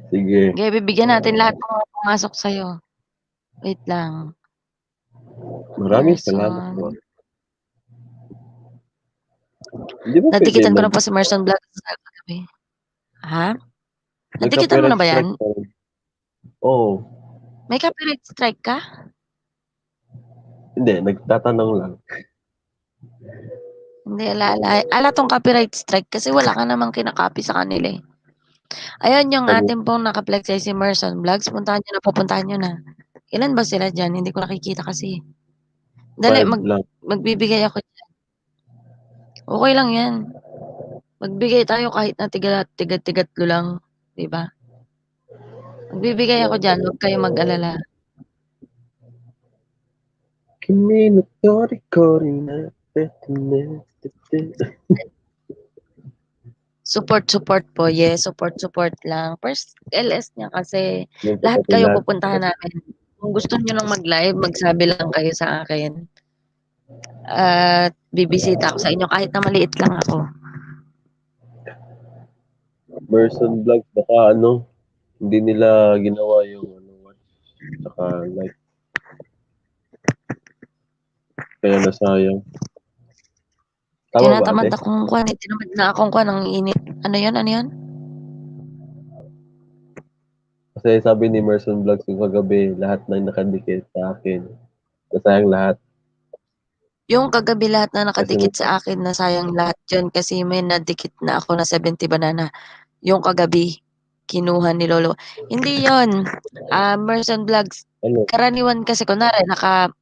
sige. Sige, bibigyan natin lahat ng mga pumasok sa'yo. Wait lang. Maraming salamat po. Merson. Hindi ba pwede Nadikitan ko na po si Merson Vlogs sa kagabi. Ha? Nadikitan mo na magka-copyright ba yan? strike pa rin? Oo. May copyright strike ka? Hindi, nagtatanong lang. Hindi, ala tong copyright strike kasi wala ka namang kinakopy sa kanila, eh. Ayun yung Sabi, atin pong naka-flex ay si Merson Vlogs. Puntahan niyo na, pupuntahan niyo na. Ilan ba sila diyan? Hindi ko nakikita kasi. Dali, 5 lang. magbibigay ako diyan. Okey lang 'yan. Magbigay tayo kahit na tiga-tigatlo lang, 'di ba? Magbibigay ako diyan, huwag kayong mag-alala. Kimi no Torikori na Support po, yes, support lang. First LS niya kasi yung lahat kapatid kayo natin. pupuntahan namin. Kung gusto niyo lang mag-live, magsabi lang kayo sa akin at bibisita ako sa inyo kahit na maliit lang ako. Person vlogs, baka ano, hindi nila ginawa yung ano, watch, tsaka like, kaya nasayang. Tama ba Tinatamad ate? akong kuwan, eh, tinamad na akong kuwan, ang init. Ano 'yun, ano 'yun? Kasi sabi ni Merson Vlogs yung kagabi, lahat ng nakadikit sa akin, nasayang lahat. Yung kagabi lahat na Kasi nakadikit sa akin, nasayang lahat 'yun kasi may nadikit na ako na 70 banana. Yung kagabi, kinuha ni lolo. Hindi 'yun, Merson Vlogs. ano, Karaniwan kasi kunwari naka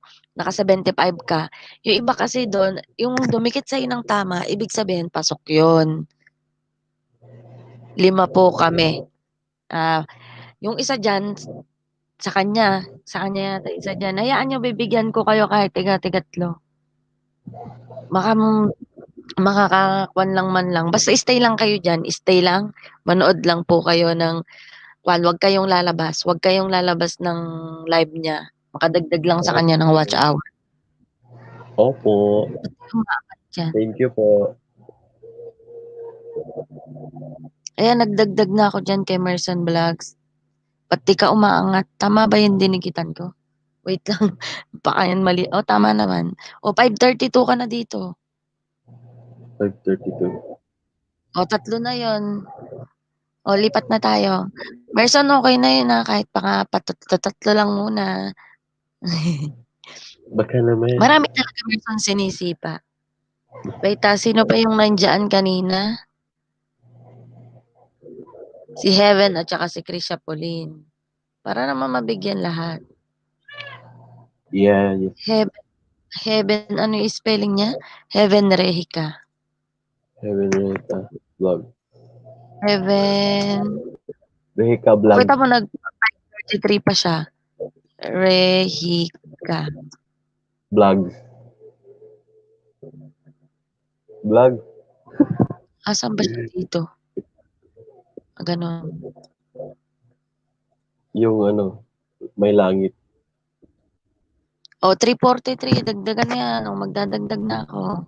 75 ka, yung iba kasi dun, yung dumikit sa'yo ng tama, ibig sabihin pasok 'yun. 5 po kami. Ah, yung isa diyan sa kanya yata isa diyan. Hayaan niyo, bibigyan ko kayo kahit tiga-tigatlo. Baka makakakuwan lang man lang. Basta stay lang kayo diyan, stay lang. Manood lang po kayo ng kuwan, wag kayong lalabas ng live niya. Makadagdag lang sa kanya ng watch opo, hour. opo, Ba't kayo umaangat diyan? thank you po. Ayan, nagdagdag na ako diyan kay Merson Vlogs. Ba't di ka umaangat? Tama ba yung dinikitan ko? Wait lang, baka yan mali. Oh, tama naman. Oh, 5:32 ka na dito. 5:32. Oh, 3 na yon. Oh, lipat na tayo. Merson, okey na yun, kahit tatlo lang muna. Baka naman. Marami talaga Merson sinisipa. Wait, sino pa yung nandiyan kanina? Si Heaven at saka si Krisha Pauline. Para naman mabigyan lahat. Yeah, yes. Heaven, Heaven, ano yung spelling niya? Heaven Rehica. Heaven Rita vlog. Heaven, Rehika oh, vlog. kita mo 33 pa siya. Rehica. Vlogs. Vlog. Asan ba siya dito? Gano'n. Yung ano, may langit. Oh, 3:43 dagdagan mo 'yan, oh, magdadagdag na ako.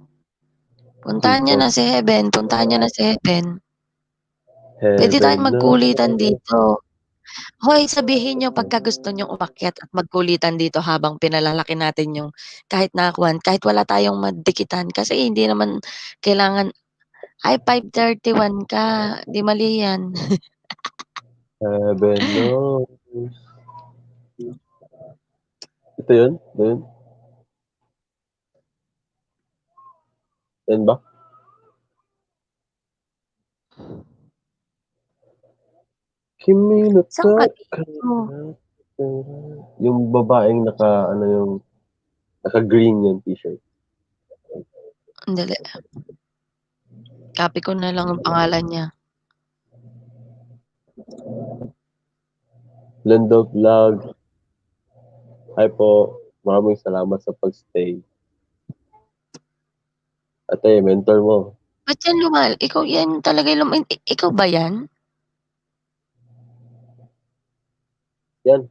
Puntahan niyo na 3-4. si Heaven, puntahan niyo na si Heaven. Puwede tayong Heaven magkulitan knows. dito. Hoy, sabihin niyo pagka gusto niyong umakyat at magkulitan dito habang pinalalaki natin yung kahit na kuwan, kahit wala tayong madikitan kasi hindi naman kailangan ay 5:31 ka, 'di mali 'yan. Heaven knows. Ito yun? Ito yun? Yan ba? Kimi no Saan ka dito? Takana. Yung babaeng naka, ano yung, naka-green yung t-shirt. Sandali, copy ko na lang ang pangalan niya. Lendo Vlog. Hi po. Maraming salamat sa pag-stay. Ate, mentor mo. Ba't yan ikaw yan talaga ikaw ba yan? Yan.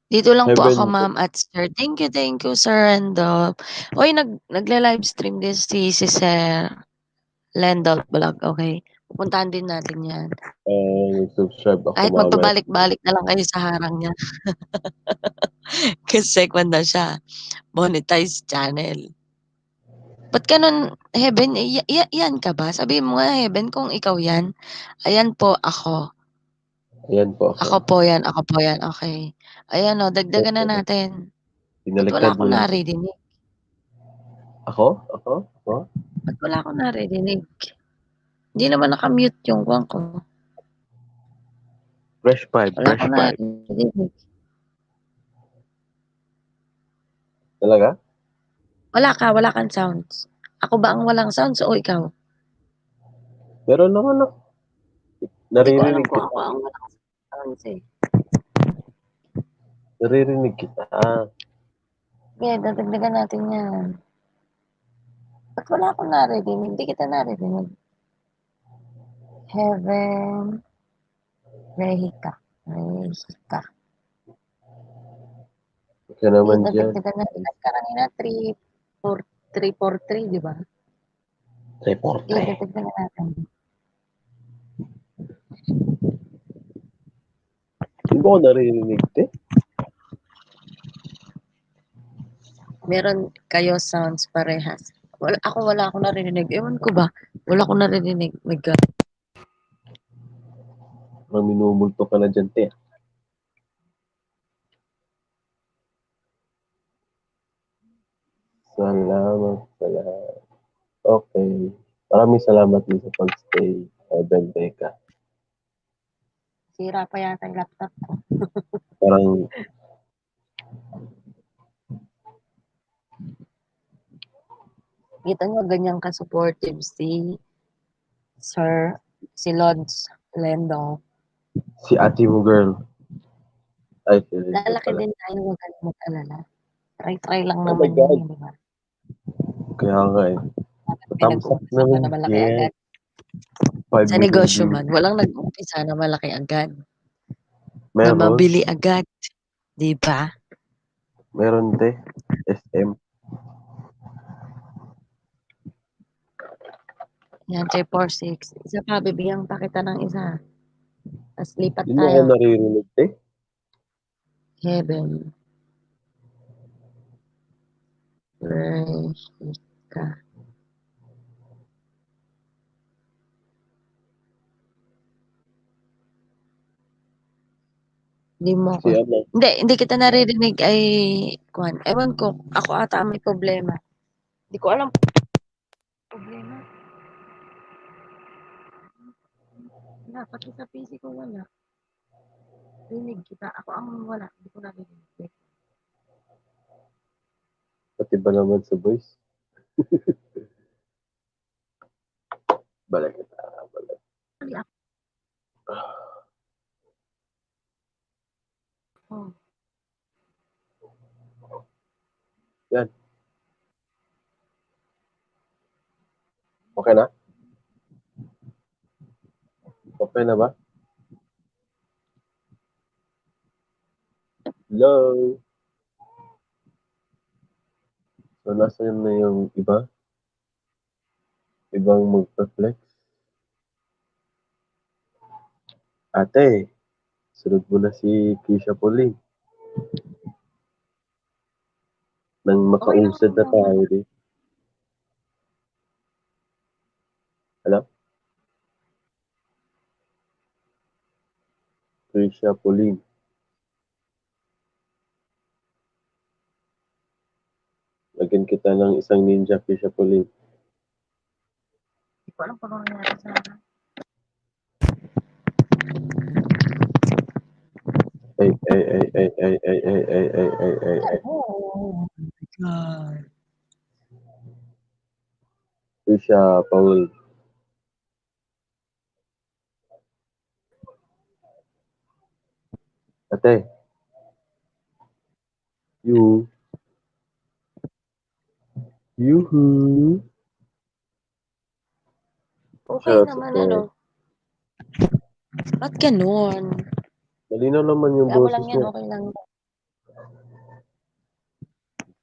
Dito lang po ako Heaven. ma'am at sir. Thank you sir Randolph. Uy, nagla-livestream din si Sir Randolph Vlog, okay? Pupuntahan din natin yan. Subscribe ako Kahit mamaya. magpabalik-balik na lang kayo sa harang niya. Kasi kwan na siya, monetized channel. Ba't ganun, Heaven, yan ka ba? Sabihin mo nga, Heaven, kung ikaw yan. Ayan po ako. Ayan po ako. Ako po yan, okay. Ayan o, dagdagan na natin. Ba't wala Pinalikad mo akong lang. naririnig? Ako? Ako? Ako? Ba't wala akong naririnig? Hindi naman naka-mute yung kwan ko. Fresh five. Wala Fresh akong five. naririnig. Talaga? Wala kang sounds. Ako ba ang walang sounds o ikaw? Meron naman ako. Hindi ko alam Naririnig kung kita. ako ang walang sounds eh. Naririnig kita. Kaya dadagdagan natin yan. Ba't wala akong naririnig? Hindi kita naririnig. Heaven, Rehika. Rehika. Ika Sige, naman dyan. dadagdagan natin. Ka kanina, 343, di ba? Sige, Reporte. dadagdagan natin. Hindi ko naririnig, te. Meron kayo sounds parehas. Wala akong narinig. Ewan ko ba? Wala akong narinig. My God. Parang minumulto ka na dyan, te. Salamat sa lahat. Okay. Maraming salamat din sa pag-stay. Heaven, teka. Sira pa yata yung laptop ko. Parang, Kita nyo, ganyan ka-supportive Sir, si Lods Lendo. si ate mo, girl. Ay, si Linda Lalaki pala. din tayo, huwag ka na mag-alala. Try lang Oh my naman yan God. eh, di ba? Kaya nga eh. May Thumbs up nag-umpisa ba naman na malaki yan. agad? 5 Sa million negosyo views. man, walang nag-umpisa na malaki agad. Na Meron. mabili agad. Di ba? Meron, te. SM. Yan, 346. Isa pa, bibigyan pa kita ng isa. Tapos lipat Hindi mo ako tayo. naririnig, te. Heaven. Rehika. Hindi mo ako. Si ano. Hindi kita naririnig ay, kuhan. Ewan ko, ako ata ang may problema. Hindi ko alam problema. Wala, pati sa PC ko wala. Rinig kita. Ako ang wala. Hindi ko narinig. Pati ba naman sa voice? Balik kita. Balik. Mali ako. Yan, okay na? Okay na ba? Hello? So, nasaan na yung iba? Ibang magpa-flex? Ate, sunod mo na si Kisha Pauline nang Okay lang makausad na naman. tayo din. Alam? Kisha Pauline. Lagyan kita ng isang ninja, Kisha Pauline. Hindi ko alam kung ano nangyari sa akin. Ay, ay, ay, ay, ay, ay, ay, ay, ay, ay, ay, ay. Oh my God. Kisha Pauline. Ate, you, yoo-hoo. Okay Shouts, naman, ano? ate. Ba't gano'n? Malinaw naman yung Kaya mo lang boses yan, niya. okay lang.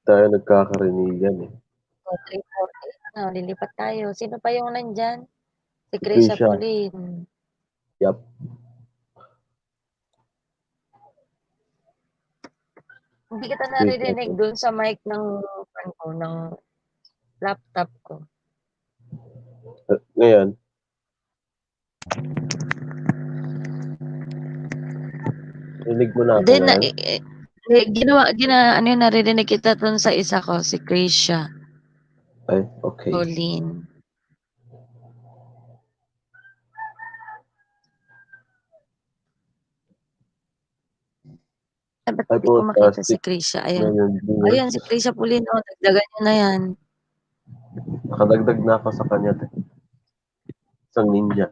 Tayo nagkakarinigan eh. Oh, 3:48 na, lilipat tayo. Sino pa yung nandyan? Si Si Krisha Kisha. Pauline. Yup. Hindi kita Si Kisha naririnig po. dun sa mic ng ng laptop ko. Ngayon, rinig mo na ako Hindi na ngayon. ano yun, naririnig kita dun sa isa ko, si Krisha Ay, okay. Pauline. Ay, ba't Ay hindi po, ko makita si tastic Krisha? na Ayan. yung viewers. Ayun, si Krisha Pauline, oh, dagdagan niyo na yan. Nakadagdag na ako sa kanya. Isang ninja.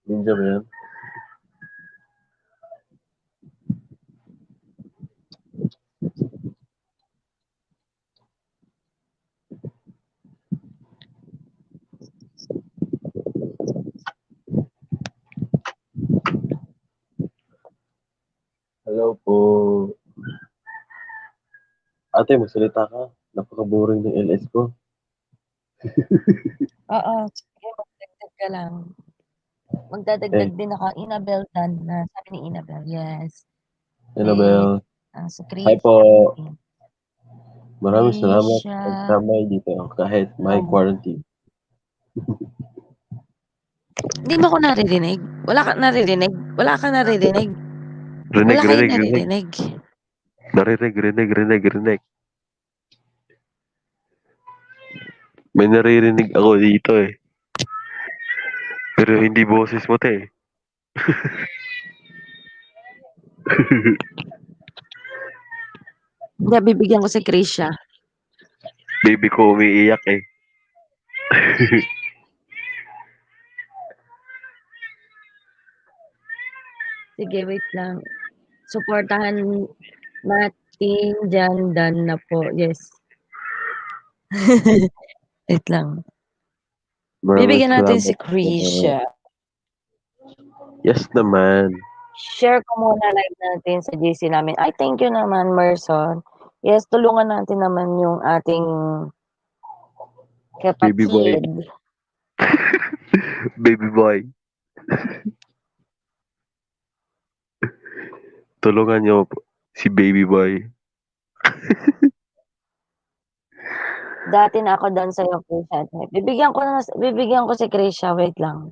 Ninja ba yan? Hello po. Ate, magsalita ka. Napaka-boring ng LS ko. Oo, sige, magdagdag ka lang. Magdadagdag Eh, din ako. Inabel Dan na, sabi ni Inabel, yes. Then, Annabelle. si Hi po. Krisha Pauline. Maraming salamat. Krisha Nagtamay dito kahit may Pauline. quarantine. Hindi mo ako naririnig? Wala ka naririnig? Wala ka naririnig? Wala Rinig, kayong rinig, rinig. naririnig? Narinig, rinig, rinig, rinig. May naririnig ako dito eh. Pero hindi boses mo, te. Hindi, bibigyan ko si Krisha. Baby ko umiiyak eh. Sige, wait lang. Suportahan natin dyan, Dan na po. Yes. Wait lang. Maraming Bibigyan natin si salamat po. Krisha. Yes naman. Share ko muna live natin sa GC namin. Ay, thank you naman, Merson. Yes, tulungan natin naman yung ating Baby boy. kapatid. Baby boy. Tulungan niyo po si baby boy. Dati na ako doon sa'yo, Krisha. Bibigyan ko si Krisha. Wait lang.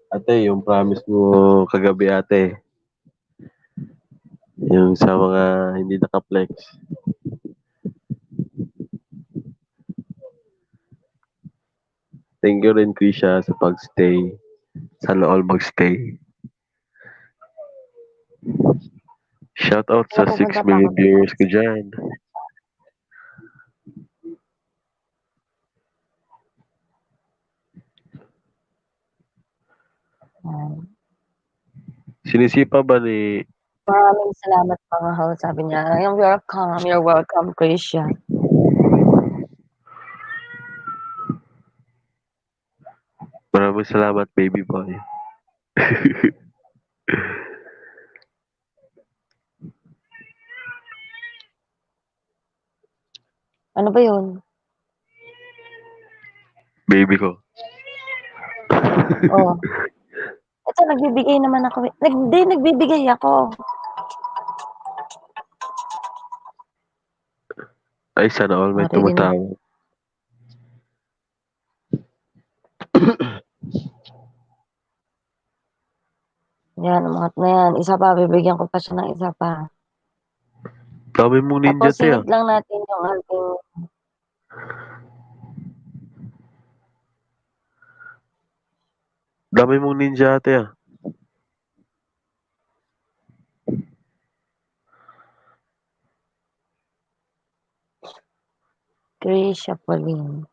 Ate, yung promise mo kagabi ate. Yung sa mga hindi naka-flex. Thank you rin, Krisha, sa pag-stay. Sana all mag-stay. Shoutout Kaya sa 6 pupunta pa ako million sa viewers taas. ko dyan. Yan. Sinisipa ba ni Maraming salamat mga host, sabi niya. You're welcome, Krisha. maraming salamat baby boy. Ano ba yun? Baby ko. Oh, ito nagbibigay naman ako. Hindi, nagbibigay ako. Ay, sana all may Maririnig. tumatawag. Yan, umangat na yan. Isa pa, bibigyan ko pa siya ng isa pa. Dami mong ninja Tapos te singit ah. lang natin yung ating Dami mong ninja ate ah. Krisha Pauline.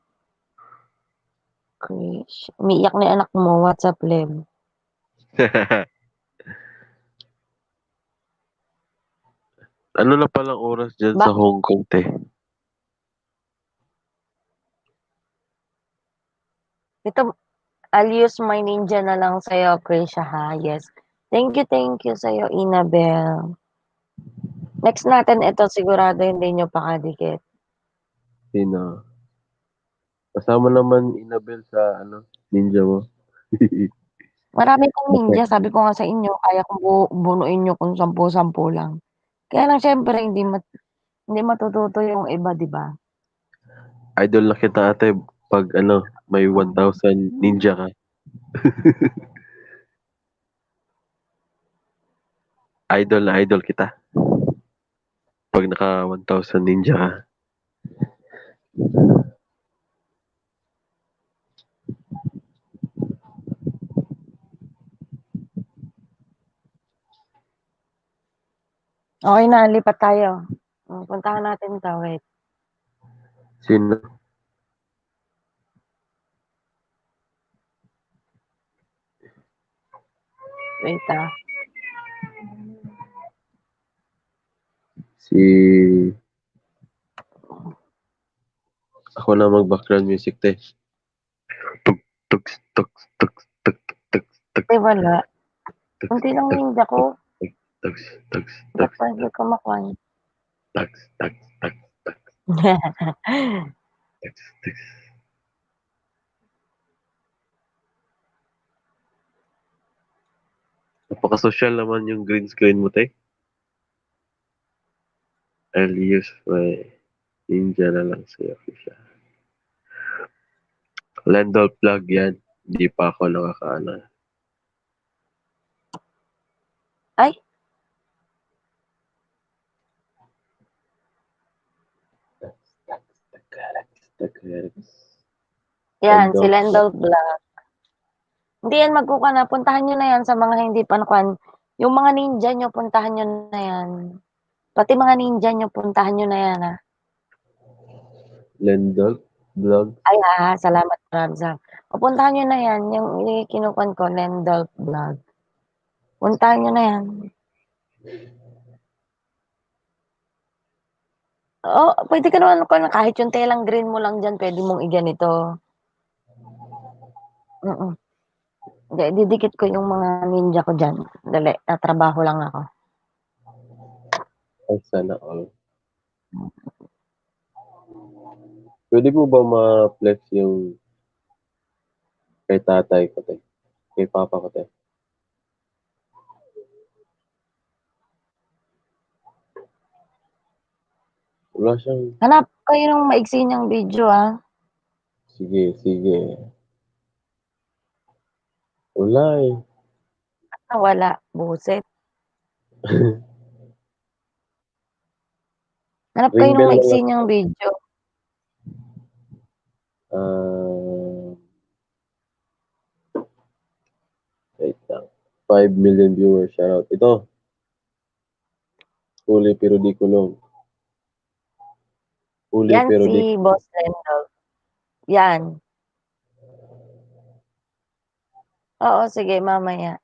Krisha. Umiiyak na yung anak mo. What's up, Lem? Ano na palang oras dyan sa Bakit? Hong Kong te? Ito, I'll use my ninja na lang sa'yo, Krisha, ha? Yes. Thank you sa'yo, Inabel. Next natin ito, sigurado hindi nyo pakadikit. Sino? Kasama naman Inabel sa ano, ninja mo. Marami kong Okay. ninja, sabi ko nga sa inyo, kaya kong bunuin nyo kung 10-10 lang. Kaya lang syempre, hindi matututo yung iba, di ba? Idol na kita ate pag ano, may 1,000 ninja ka. Idol na idol kita. Pag naka 1,000 ninja ka. Okay na, lipat tayo. Puntahan natin to, wait. Sino? Wait Si... Ako na mag-background music te. Tug, tug, tug, tug, tug, tug, tug, Eh, wala. tug, Unti lang tug, ninja ko. tug, tug, tug, Hindi tug, ko pwede kumakuan. tug, tug, tug, tug, tug, tug. Napaka-social naman yung green screen mo te. I'll use my ninja na lang sa'yo. Lendol plug yan. Hindi pa ako nakakaano. Ay, yan, si Lendol plug. Lendl Vlog. Hindi yan magkukuha na. Puntahan nyo na yan sa mga hindi pa nakuan. Yung mga ninja nyo, puntahan nyo na yan. Pati mga ninja nyo, puntahan nyo na yan, ha. Lendol vlog. Ay, salamat, Ramza. O, puntahan nyo na yan. Yung kinukuan ko, Lendl Vlog. Puntahan nyo na yan. Oh, pwede ka naman kahit yung telang green mo lang dyan, pwede mong iganito. Mm. Hindi, didikit ko yung mga ninja ko dyan. Dali, tatrabaho lang ako. Ay, sana all. Pwede mo ba ma-flex yung kay tatay ko, te? Kay papa ko, te? Wala siyang... Hanap kayo ng maiksi niyang video, ha. Sige, sige. Wala eh. Wala, buset. Hanap kayo Ring ng bell lang maiksi ako. niyang video. Ah, wait lang. 5 million viewers. Shoutout. Ito. Huli pero di kulong. Huli Yan pero si di... Boss Lendl. Yan. Oo, sige mamaya.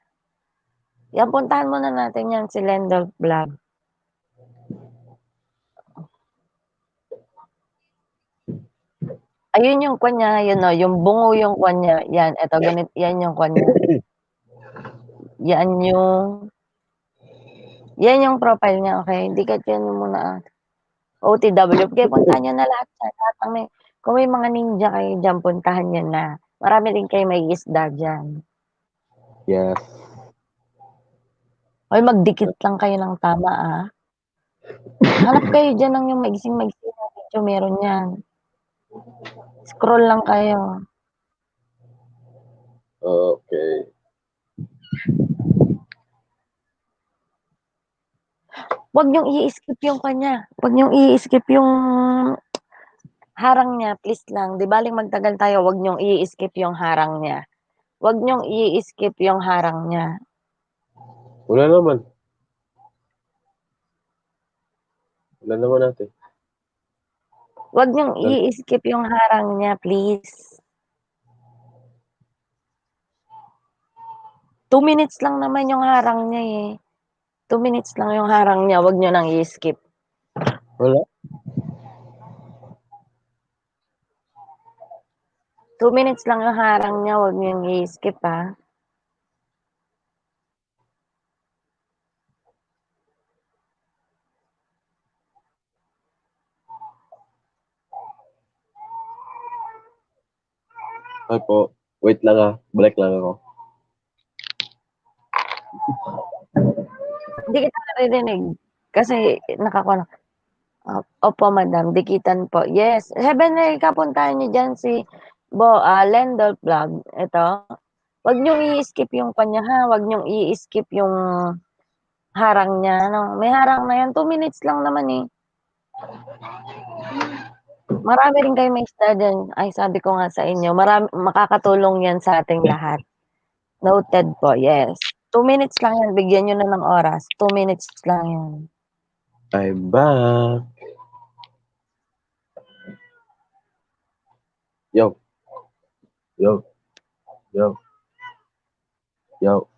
Yan puntahan muna natin yan si Lendolph Vlog. Ayun yung kwan niya, yun o, yung bungo yung kwan niya. Yan, eto ganit, yan yung kwan niya. Yan yung profile niya, okay? Hindi ka dyan muna OTW. Kaya puntahan niyo na lahat siya. Lahat ng kung may mga ninja kayo dyan, puntahan niyo na. Marami rin kayo may isda dyan. Yes. Hoy, magdikit lang kayo ng tama, ah. Hanap kayo dyan ng yung maigsing-maigsing na video, meron yan. Scroll lang kayo. Okay. Huwag niyong i-skip yung kanya. Huwag niyong i-skip yung harang niya, please lang. Di baling magtagal tayo, huwag niyong i-skip yung harang niya. Huwag niyong i-skip yung harang niya. Wala naman. Wala naman natin. Huwag niyong i-skip yung harang niya, please. 2 minutes lang naman yung harang niya eh. 2 minutes lang yung harang niya, huwag niyo nang i-skip. Wala. 2 minutes lang yung harang niya, huwag niyo yung i-skip ha. Ay po. Wait lang ah. Balik lang ako. Hindi kita naririnig. Kasi nakakuha. Opo, madam. Dikitan po. Yes. Heaven, kapuntahan niyo dyan si Lendol Vlog. Ito. Huwag niyong i-skip yung kanya ha. Huwag niyong i-skip yung harang niya. No? May harang na yan. 2 minutes lang naman eh. Marami rin kayo may isda dyan. Ay, sabi ko nga sa inyo. Makakatulong yan sa ating lahat. Noted po. Yes. 2 minutes lang yan. Bigyan nyo na ng oras. 2 minutes lang yan. I'm back. Yo. Yo. Yo. Yo.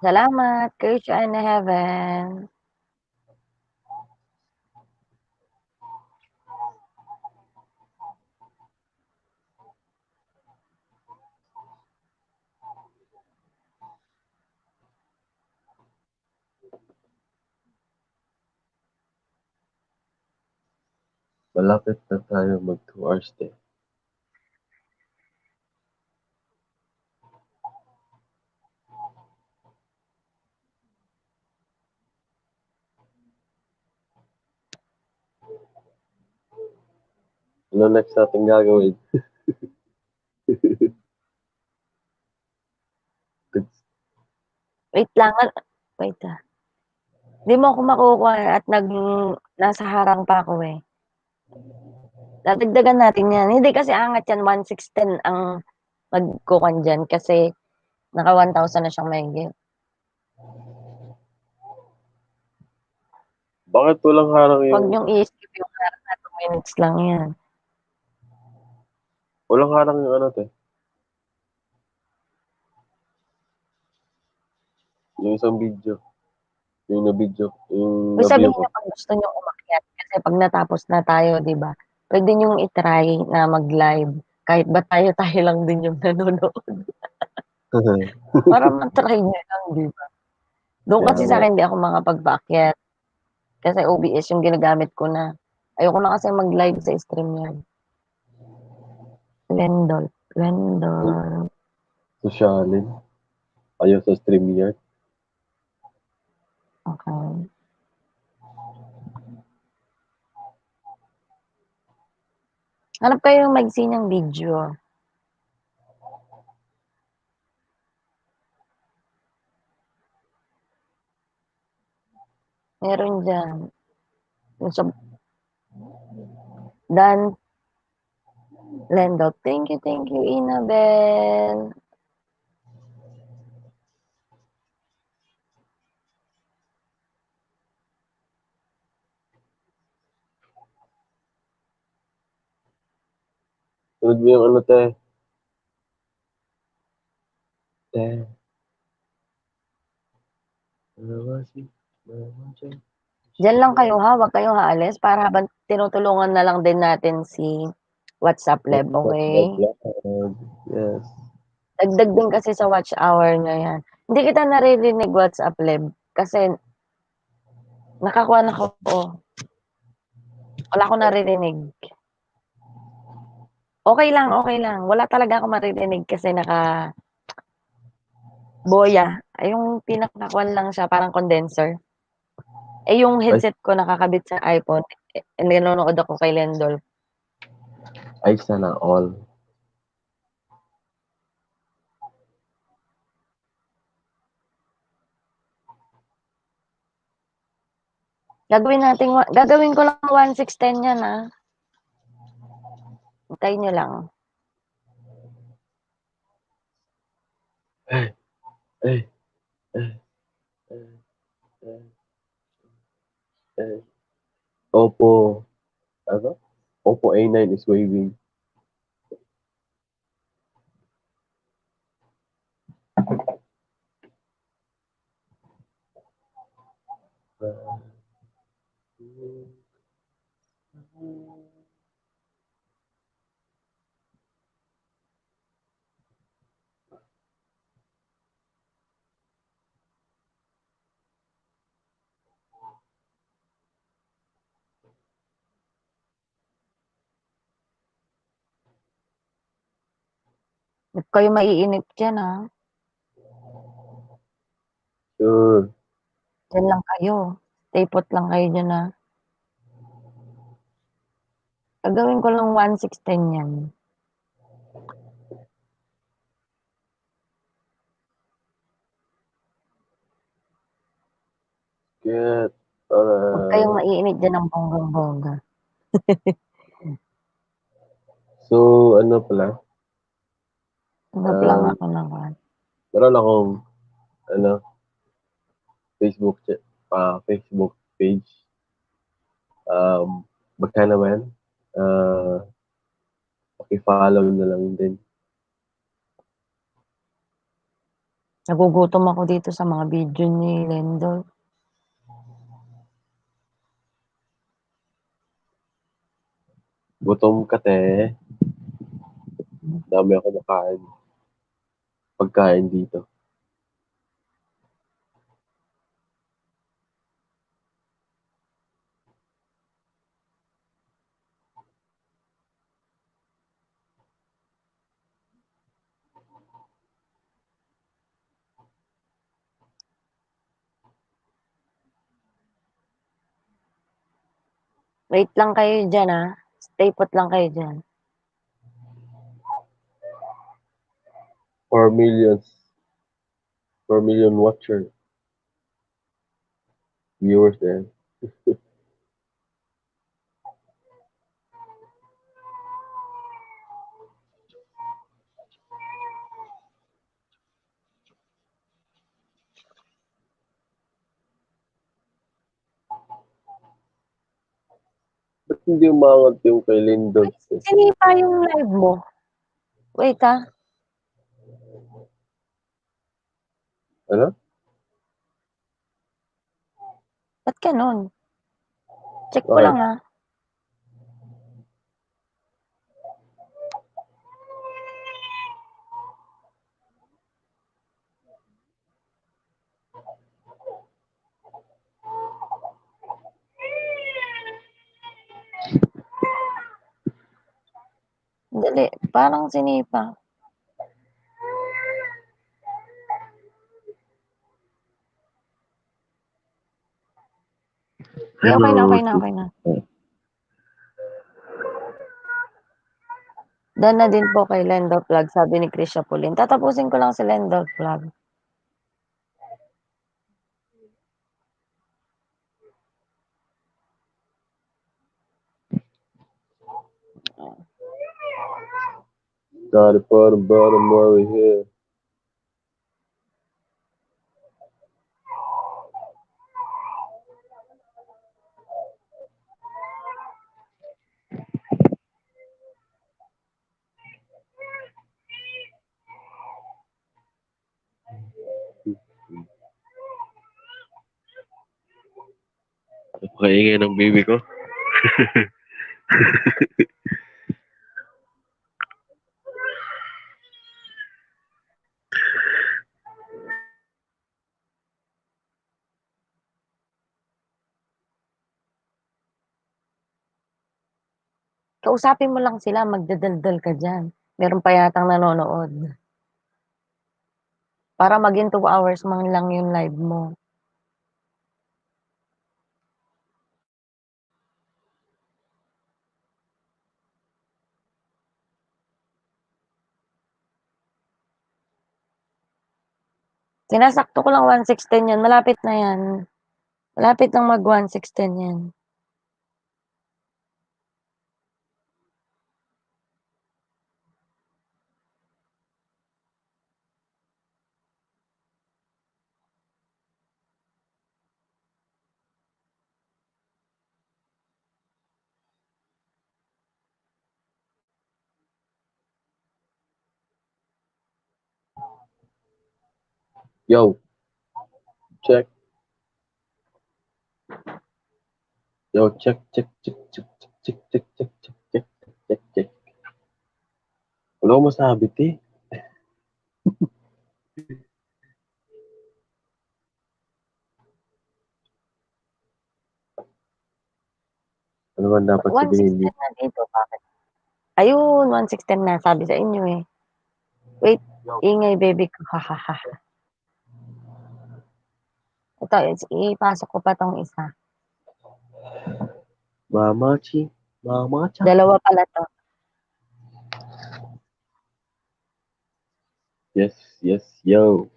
Salamat. Coach and Heaven. Malapit na tayo mag 2 hours din. Ano next natin gagawin? Wait lang. Wait ah. Hindi mo ako makukuha at nasa harang pa ako eh. Dadagdagan natin yan. Hindi kasi angat yan. 1,610 ang magkukuhan dyan kasi naka 1,000 na siyang mahigit. Bakit walang harang Huwag yung... niyong i-skip yung harang na 2 minutes lang yan. Walang harang yung ano te? Yung isang video. Yung na video. Yung Uy, na-view sabihin ko. niyo pag gusto niyo umakyat kasi pag natapos na tayo, 'di ba? Pwede niyong i-try na mag-live kahit ba tayo lang din yung nanonood. Para ma-try niyo lang, 'di ba? Doon Kaya kasi nga. sa'kin hindi ako makapagpaakyat kasi OBS yung ginagamit ko na. Ayoko na kasi mag-live sa StreamYard. Lendol. Sosyalin. Ayaw sa StreamYard. Okay. Hanap kayo ng maiksi niyang video. Meron diyan. Yung sa Dan Lendol. Thank you, Inabel. Sunod mo yung ano te. There, there. Diyan lang kayo ha, wag kayong aalis para habang tinutulungan na lang din natin si WhatsApp Lab, What's okey? the vlog? Yes. Dagdag din kasi sa watch hour niyo 'yan. Hindi kita naririnig WhatsApp Lab kasi nakakuha ako, wala akong naririnig. Okey lang, wala talaga akong maririnig kasi boya, ay yung pinakakuwan lang siya parang condenser. Eh, yung Ay, headset ko nakakabit sa iPhone, nanonood ako kay Lendol. ay sana all. Gagawin ko lang 1610 yan, hintayin niyo lang. Ay, ay, ay, ay, ay, ay. Oppo, ano? Oppo A9 is waving. Huwag kayong maiinip diyan, Sure. Diyan lang kayo, stay put lang kayo diyan, Gagawin ko lang 1610 yan. Get, Huwag kayong uh, maiinip diyan ng bonggang-bongga. so, ano pala? Hanap lang Um, ako ng meron akong, ano, Facebook page. Um, baka naman, uh, paki-follow na lang din. nagugutom ako dito sa mga video ni Lendol. Gutom ka, te. Dami ako makain. Pagkain dito. Wait lang kayo diyan, stay put lang kayo diyan. 4 millions, 4 million viewers there. Ba't hindi umangat yung kay Lindol? Ay, sinipa yung live mo. Wait, Ano? ba't gano'n? Check ko Bakit? lang, Dali, parang sinipa. Sige, Hello. okey na. Done na din po kay Lendol Vlog, sabi ni Chris Chapolin. Tatapusin ko lang si Lendol Vlog. Got it for the bottom over here. Kaingay ng baby ko. Kausapin mo lang sila, magdadaldal ka diyan. Meron pa yatang nanonood. Para maging 2 hours man lang yung live mo. Sinasakto ko lang 1:6:10 yan, malapit na yan. Malapit ng mag 1:6:10 yan. Yo, check. Yo, check, check, check, check, check, check, check, check, check, check, check. Wala akong masabi, te. Ano man dapat sabihin dito? 1:6:10 na dito, bakit? Ayun, 1:6:10 na, sabi sa inyo eh. Wait, ingay baby ko, hahaha. Ito, ipasok ko pa tong isa. Mamachi, mamacha. Dalawa pala to. Yes, yes, yo.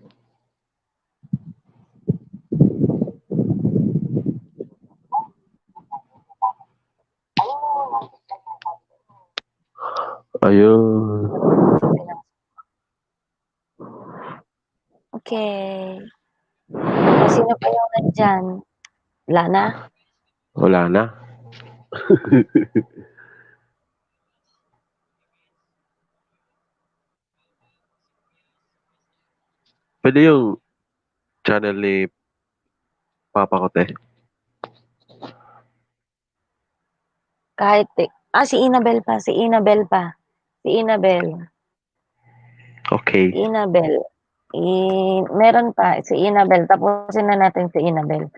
Ayun. Okay. O, sino pa yung nandyan? Wala na? Wala na. Pwede yung channel ni Papa ko, te. Kahit, si Inabel pa, si Inabel pa. Si Inabel. Okay. Inabel. Meron pa, si Inabel. Tapusin na natin si Inabel.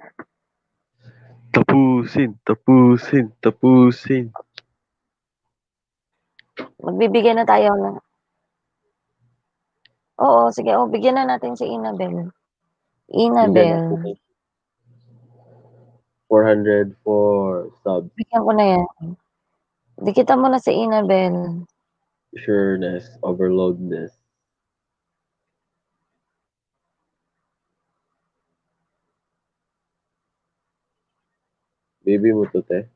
Tapusin, tapusin, tapusin. Magbibigyan na tayo ng... Oo, sige. O, bigyan na natin si Inabel. Bigyan Inabel. natin 404 subs. Bigyan ko na yan. Dikitan mo na si Inabel. Sureness, overloadness. Baby mo to, te.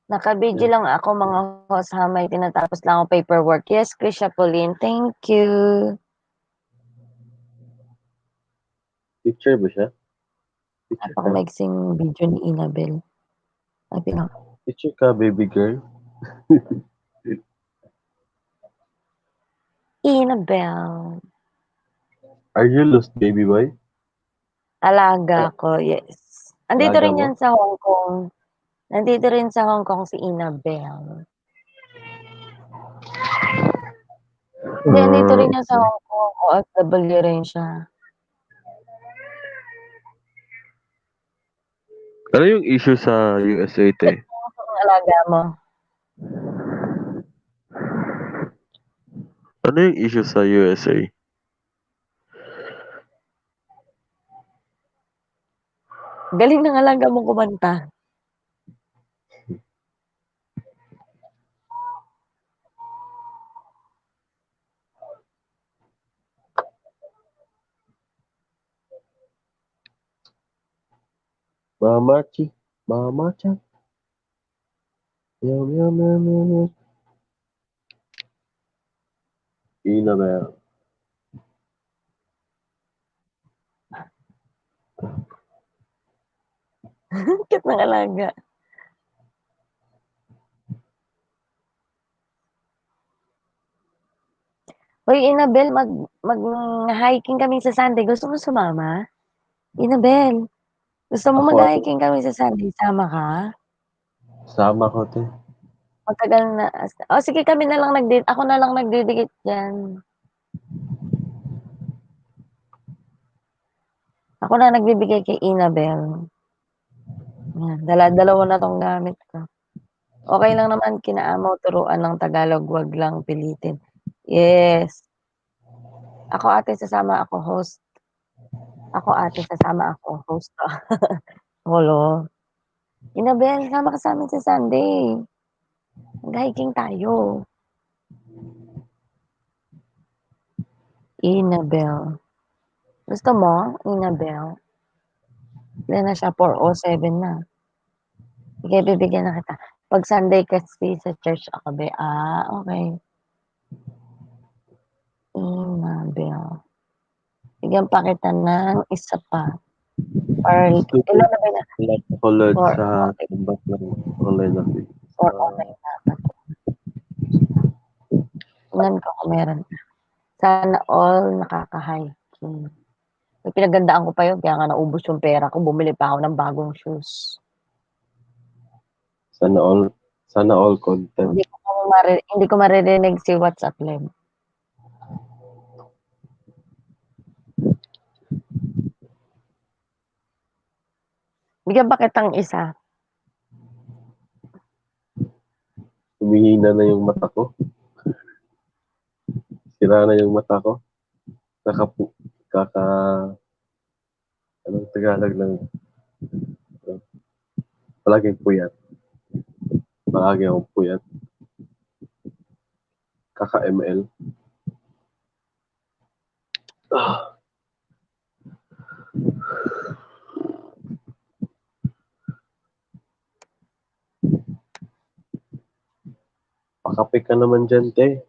Nakabidyo lang ako mga host ha. May tinatapos lang ako paperwork. Yes, Krisha Pauline. Thank you. Picture ba siya? Picture ka. Napakamagsing video ni Inabel. Sabi lang, Picture ka, baby girl. Inabel. Are you lost, baby boy? Alaga ko, yes. Andito Alaga rin mo? yan sa Hong Kong. Nandito rin sa Hong Kong si Inabel. Hindi, nandito rin yan sa Okay. Hong Kong. OFW rin siya. Ano yung issue sa USA, te? Ang alaga mo. Ano yung issue sa USA? Galing ng alaga mo kumanta. Mamachi, mamacha. Meow, meow, meow, meow, meow. Inabel. Cute ng alaga. Hoy, Inabel, mag-hiking kami sa Sunday. Gusto mo sumama? Inabel, gusto mo Ako ate, mag-hiking kami sa Sunday? Sama ka? sama ko te. Matagal na. O sige, kami na lang ako na lang nagdidikit diyan. Ako na nagbibigay kay Inabel. Yan, dala-dalawa na 'tong gamit ko. Okey lang naman kinaamaw turuan ng Tagalog, 'wag lang pilitin. Yes. Ako ate sasama ako host. Ako ate sasama ako host ka. Hala. Inabel, sama ka sa'min sa Sunday. Mag-hiking tayo. Inabel. Gusto mo, Inabel? Ilan na siya? 4:07 na. Sige, bibigyan na kita. 'Pag Sunday kasi sa church ako be. Okey. Inabel. Bigyan pa kita ng isa pa. Or ilan Student, na ba na? wala ako load 4, sa okey. tambak ng online natin. 4 online na ata. Tingnan ko kung meron. Sana all nakaka-hiking. Pinaghandaan ko pa yun kaya nga naubos yung pera ko, bumili pa ako ng bagong shoes. Sana all, sana all content. Hindi ko maririnig si WhatsApp live. Bigyan ba kitang isa? Humihina na yung mata ko. Sira na yung mata ko. Kaka, anong Tagalog ng, palaging puyat. Palagi akong puyat. Kaka-ML. Ah, pakape ka naman dyan, te.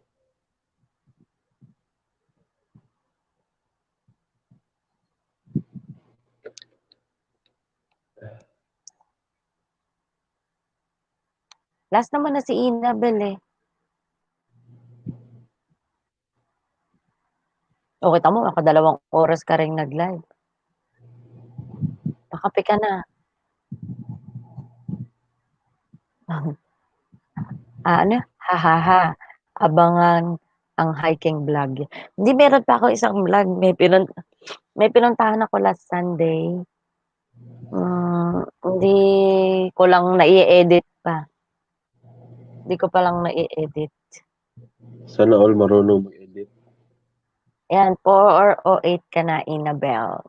Last naman na si Inabel eh. O kita mo, nakadalawang oras ka ring nag-live. Pakape ka na. Ano? Ha. Abangan ang hiking vlog. Hindi, meron pa ako isang vlog. May pinuntahan ako last Sunday. Hindi ko lang nai-edit pa. Hindi ko pa lang nai-edit. Sana all marunong mag-edit. Ayan, 4 or 8 ka na, Inabel.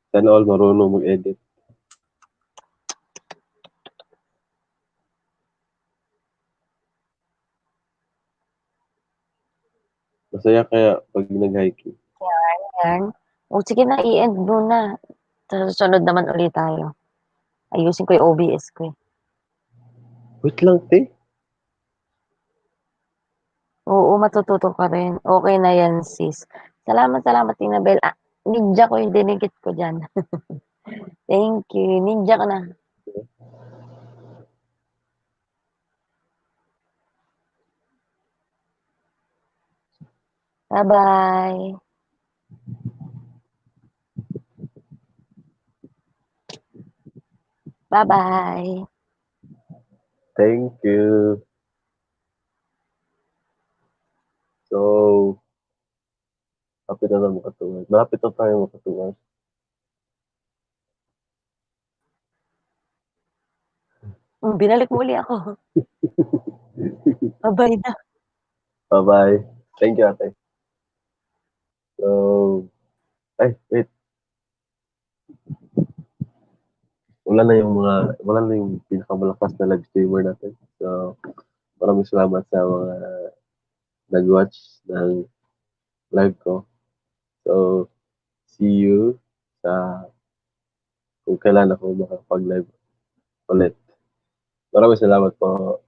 Sana all marunong mag-edit. Masaya kaya pag nag-hiking. Ayan. O sige na, i-end muna. Sa susunod naman ulit tayo. Ayusin ko yung OBS ko eh. Wait lang, te. Oo, matututo ka rin. Okay na yan, sis. Salamat, Inabel. Ninja ko yung dinikit ko dyan. Thank you. Ninja ka na. Bye-bye. Bye-bye. Thank you. So, malapit na makatuwas. Malapit na tayo makatuwas. Binalik mo uli ako. Bye-bye na. Bye-bye. Thank you, ate. So, wait. Wala na yung pinakamalakas na live streamer natin. So, maraming salamat sa mga nag-watch ng live ko. So, see you sa kung kailan ako makapag-live ulit. Maraming salamat po.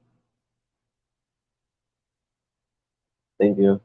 Thank you.